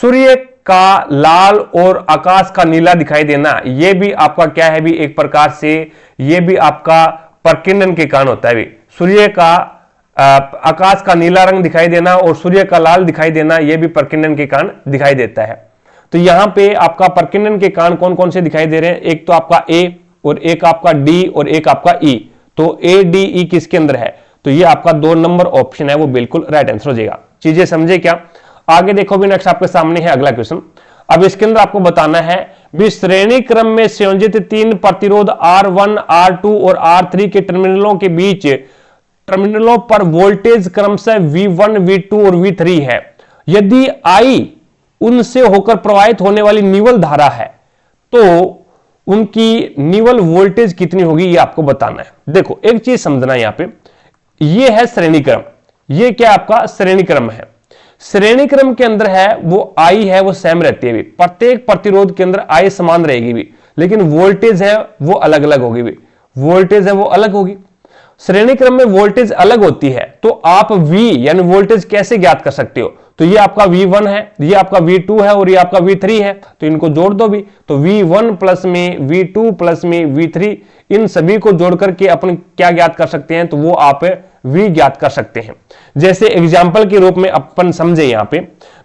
Speaker 1: सूर्य का लाल और आकाश का नीला दिखाई देना, ये भी आपका क्या है भी, एक प्रकार से ये भी आपका प्रकीर्णन के कारण होता है भी। सूर्य का आकाश का नीला रंग दिखाई देना और सूर्य का लाल दिखाई देना, यह भी प्रकीर्णन के कारण दिखाई देता है। तो यहां पे आपका प्रकीर्णन के कारण कौन कौन से दिखाई दे रहे हैं, एक तो आपका ए और एक आपका डी और एक आपका ई। तो ए डी ई किसके अंदर है, तो ये आपका 2 नंबर ऑप्शन है वो बिल्कुल राइट आंसर हो जाएगा। चीजें समझे क्या? आगे देखो भी, नेक्स्ट आपके सामने है अगला क्वेश्चन। अब इसके अंदर आपको बताना है भी श्रेणी क्रम में संयोजित 3 प्रतिरोध R1, R2 और R3 के टर्मिनलों के बीच टर्मिनलों पर वोल्टेज क्रमशः V1, V2 और V3 है। यदि I उनसे होकर प्रवाहित होने वाली निवल धारा है तो उनकी निवल वोल्टेज कितनी होगी, ये आपको बताना है। देखो एक चीज समझना, यहां पे ये है श्रेणी क्रम, ये क्या आपका श्रेणी क्रम है। श्रेणी क्रम के अंदर है वो आई है वो सेम रहती है भी, प्रत्येक प्रतिरोध के अंदर आई समान रहेगी भी, लेकिन वोल्टेज है वो अलग अलग होगी भी, वोल्टेज है वो अलग होगी। श्रेणी क्रम में वोल्टेज अलग होती है तो आप V यानी वोल्टेज कैसे ज्ञात कर सकते हो, तो ये आपका V1 है, ये आपका V2 है और ये आपका V3 है, तो इनको जोड़ दो भी। तो V1 प्लस में V2 प्लस में V3, इन सभी को जोड़ करके अपन क्या ज्ञात कर सकते हैं, तो वो आप V ज्ञात कर सकते हैं। जैसे एग्जाम्पल के रूप में अपन समझे, यहां पे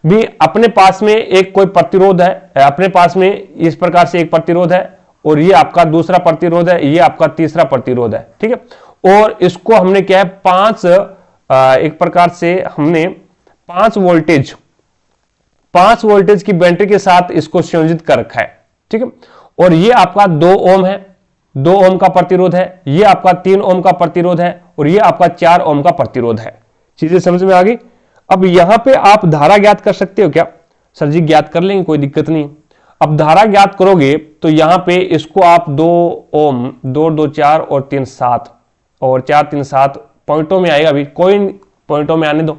Speaker 1: भी अपने पास में एक कोई प्रतिरोध है, अपने पास में इस प्रकार से एक प्रतिरोध है और ये आपका दूसरा प्रतिरोध है, ये आपका तीसरा प्रतिरोध है, ठीक है। और इसको हमने क्या है 5 एक प्रकार से हमने 5 वोल्टेज की बैटरी के साथ इसको संयोजित कर रखा है, ठीक है। और ये आपका 2 ओम है, 2 ओम का प्रतिरोध है, ये आपका 3 ओम का प्रतिरोध है और ये आपका 4 ओम का प्रतिरोध है। चीजें समझ में आ गई? अब यहां पे आप धारा ज्ञात कर सकते हो क्या? सर जी ज्ञात कर लेंगे, कोई दिक्कत नहीं। अब धारा ज्ञात करोगे तो यहां पे इसको आप 2 ओम, 2 2 4 और 3 7 और 4 3 7 पॉइंटों में आएगा, अभी कोई पॉइंटों में आने दो।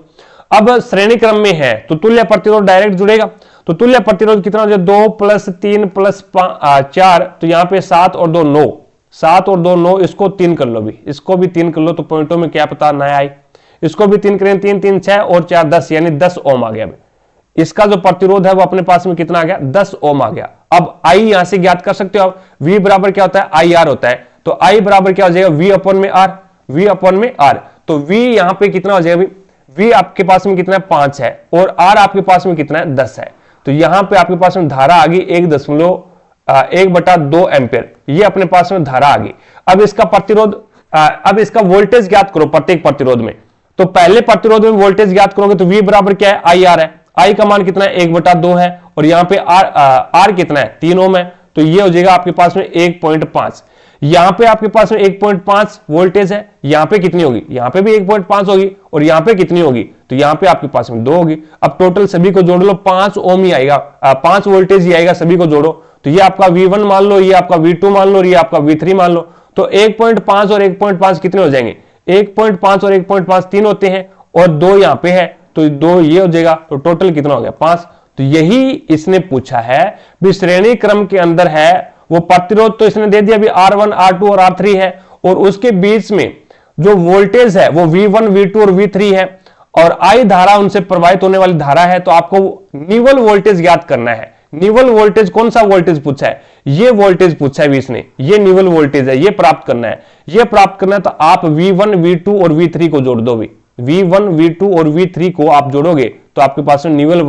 Speaker 1: अब श्रेणी क्रम में है तो तुल्य प्रतिरोध डायरेक्ट जुड़ेगा, तो तुल्य प्रतिरोध कितना हो जाए 2 प्लस 3 प्लस 4, तो यहां पे 7 और 2 9, 7 और 2 9, इसको 3 कर लो भी, इसको भी 3 कर लो, तो पॉइंटों में क्या पता नया आई, इसको भी 3 करें, 3 3 6 और 4 10, यानी 10 ओम आ गया। इसका जो प्रतिरोध है वो अपने पास में कितना आ गया, 10 ओम आ गया। अब आई यहां से ज्ञात कर सकते हो आप, V बराबर क्या होता है, आई आर होता है, तो आई बराबर क्या हो जाएगा, V अपॉन में आर, V अपॉन में आर। तो V यहां पे कितना हो जाएगा, V आपके पास में कितना है 5 है और R आपके पास में कितना है 10 है, तो यहां पे आपके पास में धारा आ गई 1.1/2 एम्पियर, ये अपने पास में धारा आ गई। अब इसका प्रतिरोध, अब इसका वोल्टेज ज्ञात करो प्रत्येक प्रतिरोध में, तो पहले प्रतिरोध में वोल्टेज ज्ञात करोगे तो V बराबर क्या है, आई आर है, आई का मान कितना है 1/2 है और यहां पे R कितना है 3 ओम है, तो ये हो जाएगा आपके पास में 1.5। यहां पे आपके पास में 1.5 वोल्टेज है, यहां पे कितनी होगी, यहां पे भी 1.5 होगी और यहां पे कितनी होगी, तो यहां पे आपके पास में 2 होगी। अब टोटल सभी को जोड़ लो, 5 ओम ही आएगा, 5 वोल्टेज ही आएगा, सभी को जोड़ो, तो ये आपका V1 मान लो, ये आपका V2 मान लो और ये आपका V3 मान लो, तो 1.5 और 1.5 कितने हो जाएंगे, 1.5 और 1.5 3 होते हैं और 2 यहां पे है, तो 2 ये हो जाएगा, तो टोटल कितना हो गया 5। तो यही इसने पूछा है भी श्रेणी क्रम के अंदर है वो प्रतिरोध, तो इसने दे दिया भी R1 R2 और R3 है और उसके बीच में जो वोल्टेज है वो V1 V2 और V3 है और I धारा उनसे प्रवाहित होने वाली धारा है, तो आपको निवल वोल्टेज ज्ञात करना है। निवल वोल्टेज कौन सा वोल्टेज पूछा है, ये वोल्टेज पूछा है इसने, ये निवल वोल्टेज है, ये प्राप्त करना है, ये प्राप्त करना है। तो आप V1 V2 और V3 को जोड़ दो भी, V1 V2 और V3 को आप जोड़ोगे तो आपके पास में निवल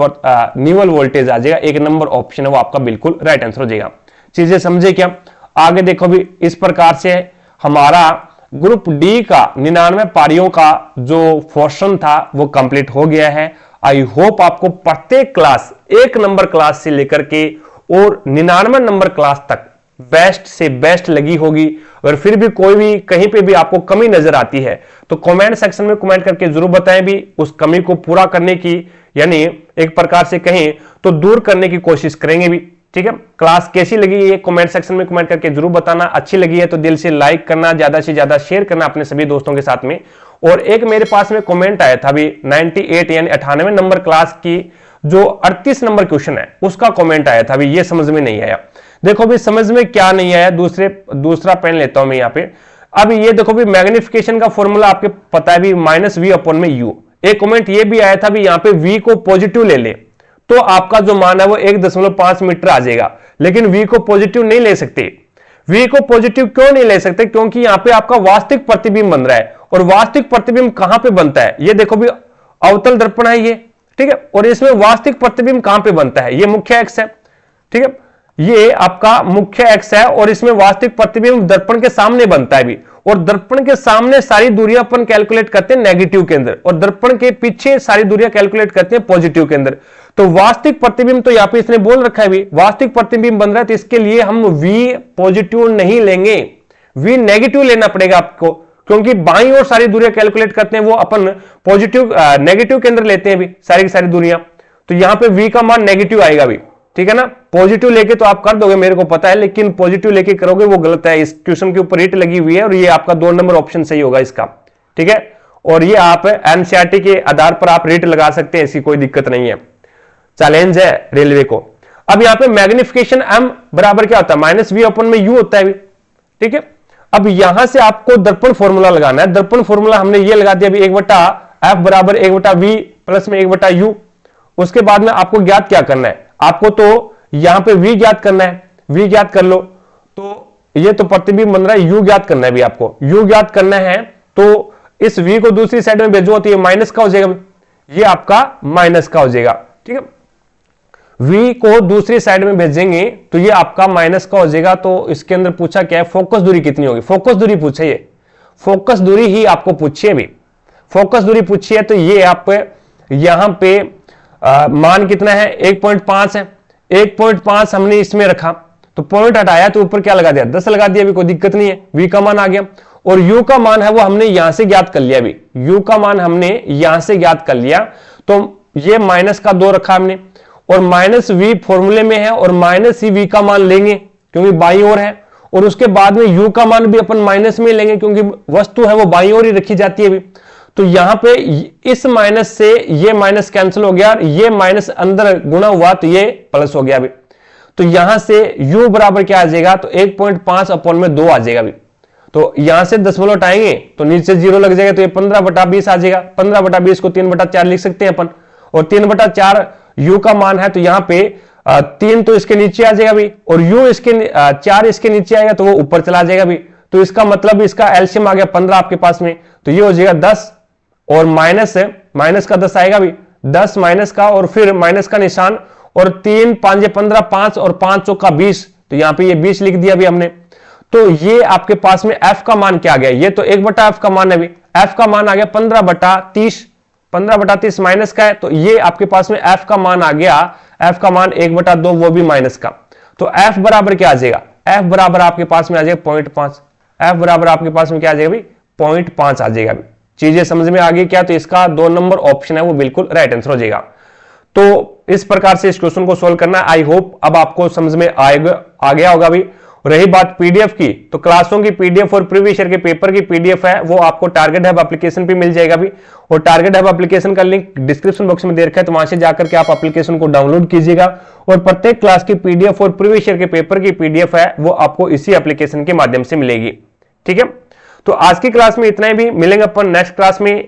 Speaker 1: वोल्टेज आ जाएगा, 1 नंबर ऑप्शन है वो आपका बिल्कुल राइट आंसर हो जाएगा। चीजें समझे क्या? आगे देखो भी, इस प्रकार से हमारा ग्रुप डी का 99 पारियों का जो पोर्शन था वो कंप्लीट हो गया है। आई होप आपको प्रत्येक क्लास 1 नंबर क्लास से लेकर के और 99 नंबर क्लास तक बेस्ट से बेस्ट लगी होगी। और फिर भी कोई भी कहीं पे भी आपको कमी नजर आती है तो कमेंट सेक्शन में कमेंट करके जरूर बताएं भी, उस कमी को पूरा करने की यानी एक प्रकार से कहें तो दूर करने की कोशिश करेंगे भी, ठीक है। क्लास कैसी लगी ये कमेंट सेक्शन में कमेंट करके जरूर बताना। अच्छी लगी है तो दिल से लाइक करना, ज्यादा से ज्यादा शेयर करना अपने सभी दोस्तों के साथ में। और एक मेरे पास में कमेंट आया था अभी 98 यानी 98 नंबर क्लास की जो 38 नंबर क्वेश्चन है उसका कमेंट आया था, अभी ये समझ में नहीं आया। देखो भी समझ में क्या नहीं आया, दूसरा पेन लेता हूं मैं यहाँ पे। अब ये देखो भी मैग्निफिकेशन का फॉर्मूला आपके पता है भी -v/u। एक कमेंट ये भी आया था भी यहाँ पे v को पॉजिटिव ले ले तो आपका जो मान है वो 1.5 मीटर आ जाएगा, लेकिन v को पॉजिटिव नहीं ले सकते। V को पॉजिटिव क्यों नहीं ले सकते? क्योंकि यहां पे आपका वास्तविक प्रतिबिंब बन रहा है, और वास्तविक प्रतिबिंब कहां पे बनता है? ये देखो भी अवतल दर्पण है ये, ठीक है, और इसमें वास्तविक प्रतिबिंब कहां पे बनता है? ये मुख्य अक्ष है, ठीक है, ये आपका मुख्य अक्ष है, और इसमें वास्तविक प्रतिबिंब दर्पण के सामने बनता है भी, और दर्पण के सामने सारी दूरियां अपन कैलकुलेट करते हैं नेगेटिव के अंदर, और दर्पण के पीछे सारी दूरियां कैलकुलेट करते हैं पॉजिटिव के अंदर। तो वास्तविक प्रतिबिंब तो यहां पे इसने बोल रखा है भी वास्तविक प्रतिबिंब बन रहा है, तो इसके लिए हम V पॉजिटिव नहीं लेंगे, V नेगेटिव लेना पड़ेगा आपको, क्योंकि बाईं ओर सारी दूरियां कैलकुलेट करते हैं वो अपन पॉजिटिव नेगेटिव के अंदर लेते हैं भी सारी की सारी दूरियां, तो यहां पे V का मान नेगेटिव आएगा भी, ठीक है ना। पॉजिटिव लेके तो आप कर दोगे, मेरे को पता है, लेकिन पॉजिटिव लेके करोगे वो गलत है। इस क्वेश्चन के ऊपर रीट लगी हुई है, और ये आपका 2 नंबर ऑप्शन सही होगा इसका, ठीक है। और ये आप एनसीईआरटी के आधार पर आप रीट लगा सकते हैं, ऐसी कोई दिक्कत नहीं है, चैलेंज है रेलवे को। अब यहां पे मैग्निफिकेशन M बराबर क्या होता है? -V अपन में U होता है भी, ठीक है। अब यहां से आपको दर्पण फॉर्मूला लगाना है। दर्पण फॉर्मूला हमने ये लगा दिया अभी 1/f बराबर 1/v प्लस में 1/u। उसके बाद में आपको ज्ञात क्या करना है? आपको तो यहां पे V ज्ञात करना है, V ज्ञात कर लो। तो ये तो प्रतिबिंब बन रहा है, U ज्ञात करना है भी आपको, U ज्ञात करना है। तो इस V को दूसरी साइड में भेजो तो ये माइनस का हो जाएगा, ये आपका माइनस का हो जाएगा, ठीक है। V को दूसरी साइड में भेजेंगे तो ये आपका माइनस का हो जाएगा। तो इसके अंदर पूछा क्या है? फोकस दूरी कितनी होगी? फोकस दूरी पूछे, ये फोकस दूरी ही आपको पूछी है भी, फोकस दूरी पूछी है। तो ये आप यहां पे मान कितना है? 1.5 है, 1.5 हमने इसमें रखा, तो पॉइंट हटाया तो ऊपर क्या लगा दिया? 10 लगा दिया, भी कोई दिक्कत नहीं है, V का मान आ गया। और U का मान है वो हमने यहां से ज्ञात कर लिया, भी U का मान हमने यहां से ज्ञात कर लिया। तो ये -2 रखा हमने, और -V फॉर्मूले में है, और माइनस ही V का मान लेंगे क्योंकि बाईं ओर है, और उसके बाद में U का मान भी अपन माइनस में लेंगे क्योंकि वस्तु है वो बाईं ओर ही रखी जाती है भी। तो यहां पे इस माइनस से ये माइनस कैंसिल हो गया, ये माइनस अंदर गुणा हुआ तो ये प्लस हो गया भी। तो यहां से U बराबर क्या आ जाएगा? तो 1.5 अपॉन में 2 आ जाएगा भी। तो यहां से दशमलव हटाएंगे तो नीचे 0 लग जाएगा, तो ये 15/20 आ जाएगा। 15/20 को 3/4 लिख सकते हैं अपन, और 3/4 U का मान है, तो यहां पे 3 तो इसके नीचे आ जाएगा भी, और U इसके 4 इसके नीचे आएगा तो वो ऊपर चला जाएगा भी। तो इसका मतलब इसका एलसीएम आ गया 15 आपके पास में, तो ये हो जाएगा 10, और माइनस का 10 आएगा भी, 10 माइनस का, और फिर माइनस का निशान, और 3 5 15 5 और 5 चौका 20, तो यहां पे ये 20 लिख दिया भी हमने। तो ये आपके पास में F का मान क्या आ गया? ये तो 1/f का मान है भी, F का मान आ गया 15/30, 15/30 माइनस का है, तो ये आपके पास में F का मान आ गया, F का मान 1/2, वो भी माइनस का। तो F बराबर क्या आ जाएगा? F बराबर आपके पास में आ जाएगा 0.5, F बराबर आपके पास में क्या आ जाएगा भी? 0.5 आ जाएगा भी। चीजें समझ में आ गई क्या? तो इसका 2 नंबर ऑप्शन है वो बिल्कुल राइट आंसर हो जाएगा। तो इस प्रकार से इस क्वेश्चन को सोल्व करना, आई होप अब आपको समझ में आ गया होगा भी। रही बात पीडीएफ की, तो क्लासों की पीडीएफ और प्रीवियस ईयर के पेपर की पीडीएफ है वो आपको टारगेट हब एप्लीकेशन पे मिल जाएगा भी, और टारगेट हब एप्लीकेशन का लिंक डिस्क्रिप्शन बॉक्स में दे रखा है, तो वहां से जाकर के आप एप्लीकेशन को डाउनलोड कीजिएगा, और प्रत्येक क्लास की पीडीएफ और प्रीवियस ईयर के पेपर की पीडीएफ है वो आपको इसी एप्लीकेशन के माध्यम से मिलेगी, ठीक है। तो आज की क्लास में इतना ही, भी मिलेंगे अपन नेक्स्ट क्लास में,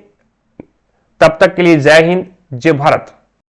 Speaker 1: तब तक के लिए जय हिंद, जय भारत।